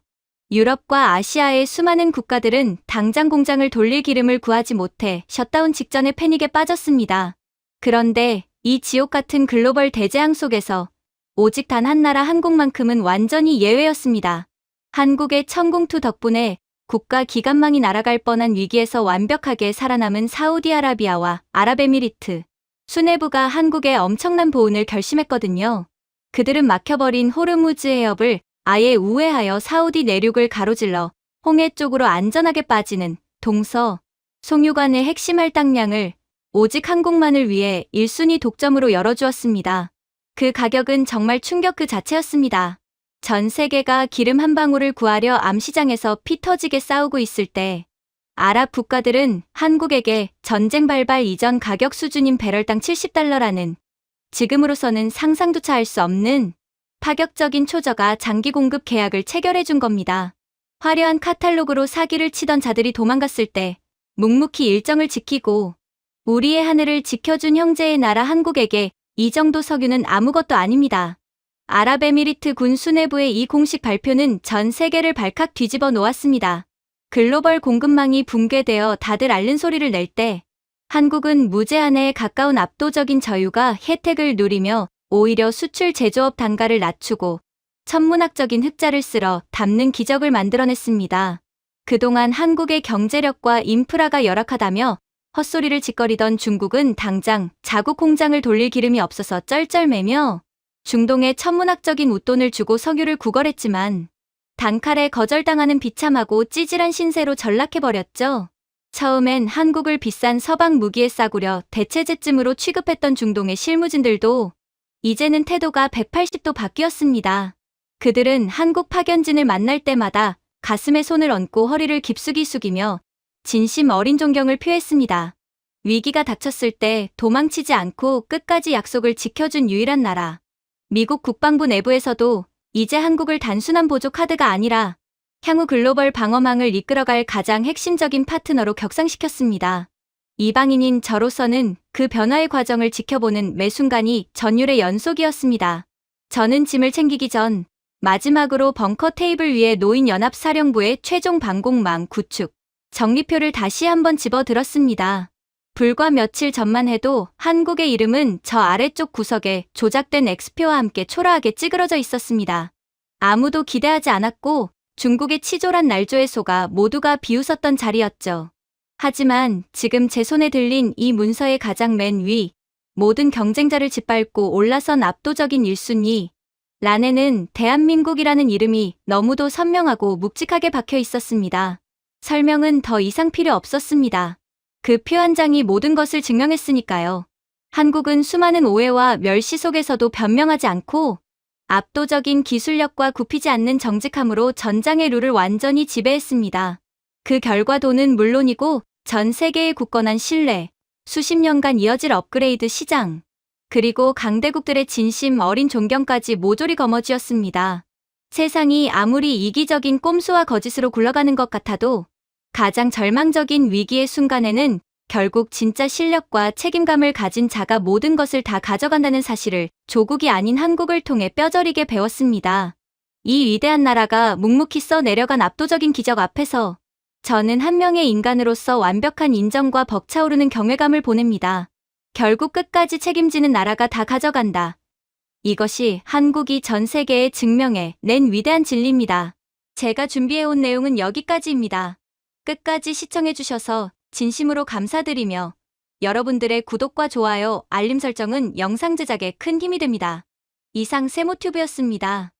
Speaker 1: 유럽과 아시아의 수많은 국가들은 당장 공장을 돌릴 기름을 구하지 못해 셧다운 직전의 패닉에 빠졌습니다. 그런데 이 지옥 같은 글로벌 대재앙 속에서 오직 단 한 나라 한국만큼은 완전히 예외였습니다. 한국의 천궁2 덕분에 국가 기관망이 날아갈 뻔한 위기에서 완벽하게 살아남은 사우디아라비아와 아랍에미리트, 수네부가 한국의 엄청난 보은을 결심했거든요. 그들은 막혀버린 호르무즈 해협을 아예 우회하여 사우디 내륙을 가로질러 홍해 쪽으로 안전하게 빠지는 동서, 송유관의 핵심 할당량을 오직 한국만을 위해 1순위 독점으로 열어주었습니다. 그 가격은 정말 충격 그 자체였습니다. 전 세계가 기름 한 방울을 구하려 암시장에서 피 터지게 싸우고 있을 때 아랍 국가들은 한국에게 전쟁 발발 이전 가격 수준인 배럴당 70달러라는 지금으로서는 상상조차 할 수 없는 파격적인 초저가 장기 공급 계약을 체결해준 겁니다. 화려한 카탈로그로 사기를 치던 자들이 도망갔을 때 묵묵히 일정을 지키고 우리의 하늘을 지켜준 형제의 나라 한국에게 이 정도 석유는 아무것도 아닙니다. 아랍에미리트 군 수뇌부의 이 공식 발표는 전 세계를 발칵 뒤집어 놓았습니다. 글로벌 공급망이 붕괴되어 다들 앓는 소리를 낼 때 한국은 무제한에 가까운 압도적인 저유가 혜택을 누리며 오히려 수출 제조업 단가를 낮추고 천문학적인 흑자를 쓸어 담는 기적을 만들어냈습니다. 그동안 한국의 경제력과 인프라가 열악하다며 헛소리를 짓거리던 중국은 당장 자국 공장을 돌릴 기름이 없어서 쩔쩔매며 중동에 천문학적인 웃돈을 주고 석유를 구걸했지만 단칼에 거절당하는 비참하고 찌질한 신세로 전락해버렸죠. 처음엔 한국을 비싼 서방 무기에 싸구려 대체제쯤으로 취급했던 중동의 실무진들도 이제는 태도가 180도 바뀌었습니다. 그들은 한국 파견진을 만날 때마다 가슴에 손을 얹고 허리를 깊숙이 숙이며 진심 어린 존경을 표했습니다. 위기가 닥쳤을 때 도망치지 않고 끝까지 약속을 지켜준 유일한 나라. 미국 국방부 내부에서도 이제 한국을 단순한 보조 카드가 아니라 향후 글로벌 방어망을 이끌어갈 가장 핵심적인 파트너로 격상시켰습니다. 이방인인 저로서는 그 변화의 과정을 지켜보는 매 순간이 전율의 연속이었습니다. 저는 짐을 챙기기 전 마지막으로 벙커 테이블 위에 놓인 연합사령부의 최종 방공망 구축 정리표를 다시 한번 집어들었습니다. 불과 며칠 전만 해도 한국의 이름은 저 아래쪽 구석에 조작된 X표와 함께 초라하게 찌그러져 있었습니다. 아무도 기대하지 않았고 중국의 치졸한 날조에 속아 모두가 비웃었던 자리였죠. 하지만 지금 제 손에 들린 이 문서의 가장 맨 위, 모든 경쟁자를 짓밟고 올라선 압도적인 1순위 란에는 대한민국이라는 이름이 너무도 선명하고 묵직하게 박혀 있었습니다. 설명은 더 이상 필요 없었습니다. 그 표 한 장이 모든 것을 증명했으니까요. 한국은 수많은 오해와 멸시 속에서도 변명하지 않고 압도적인 기술력과 굽히지 않는 정직함으로 전장의 룰을 완전히 지배했습니다. 그 결과도는 물론이고 전 세계의 굳건한 신뢰, 수십 년간 이어질 업그레이드 시장, 그리고 강대국들의 진심 어린 존경까지 모조리 거머쥐었습니다. 세상이 아무리 이기적인 꼼수와 거짓으로 굴러가는 것 같아도 가장 절망적인 위기의 순간에는 결국 진짜 실력과 책임감을 가진 자가 모든 것을 다 가져간다는 사실을 조국이 아닌 한국을 통해 뼈저리게 배웠습니다. 이 위대한 나라가 묵묵히 써내려간 압도적인 기적 앞에서 저는 한 명의 인간으로서 완벽한 인정과 벅차오르는 경외감을 보냅니다. 결국 끝까지 책임지는 나라가 다 가져간다. 이것이 한국이 전 세계에 증명해 낸 위대한 진리입니다. 제가 준비해온 내용은 여기까지입니다. 끝까지 시청해주셔서 진심으로 감사드리며 여러분들의 구독과 좋아요, 알림 설정은 영상 제작에 큰 힘이 됩니다. 이상 세모튜브였습니다.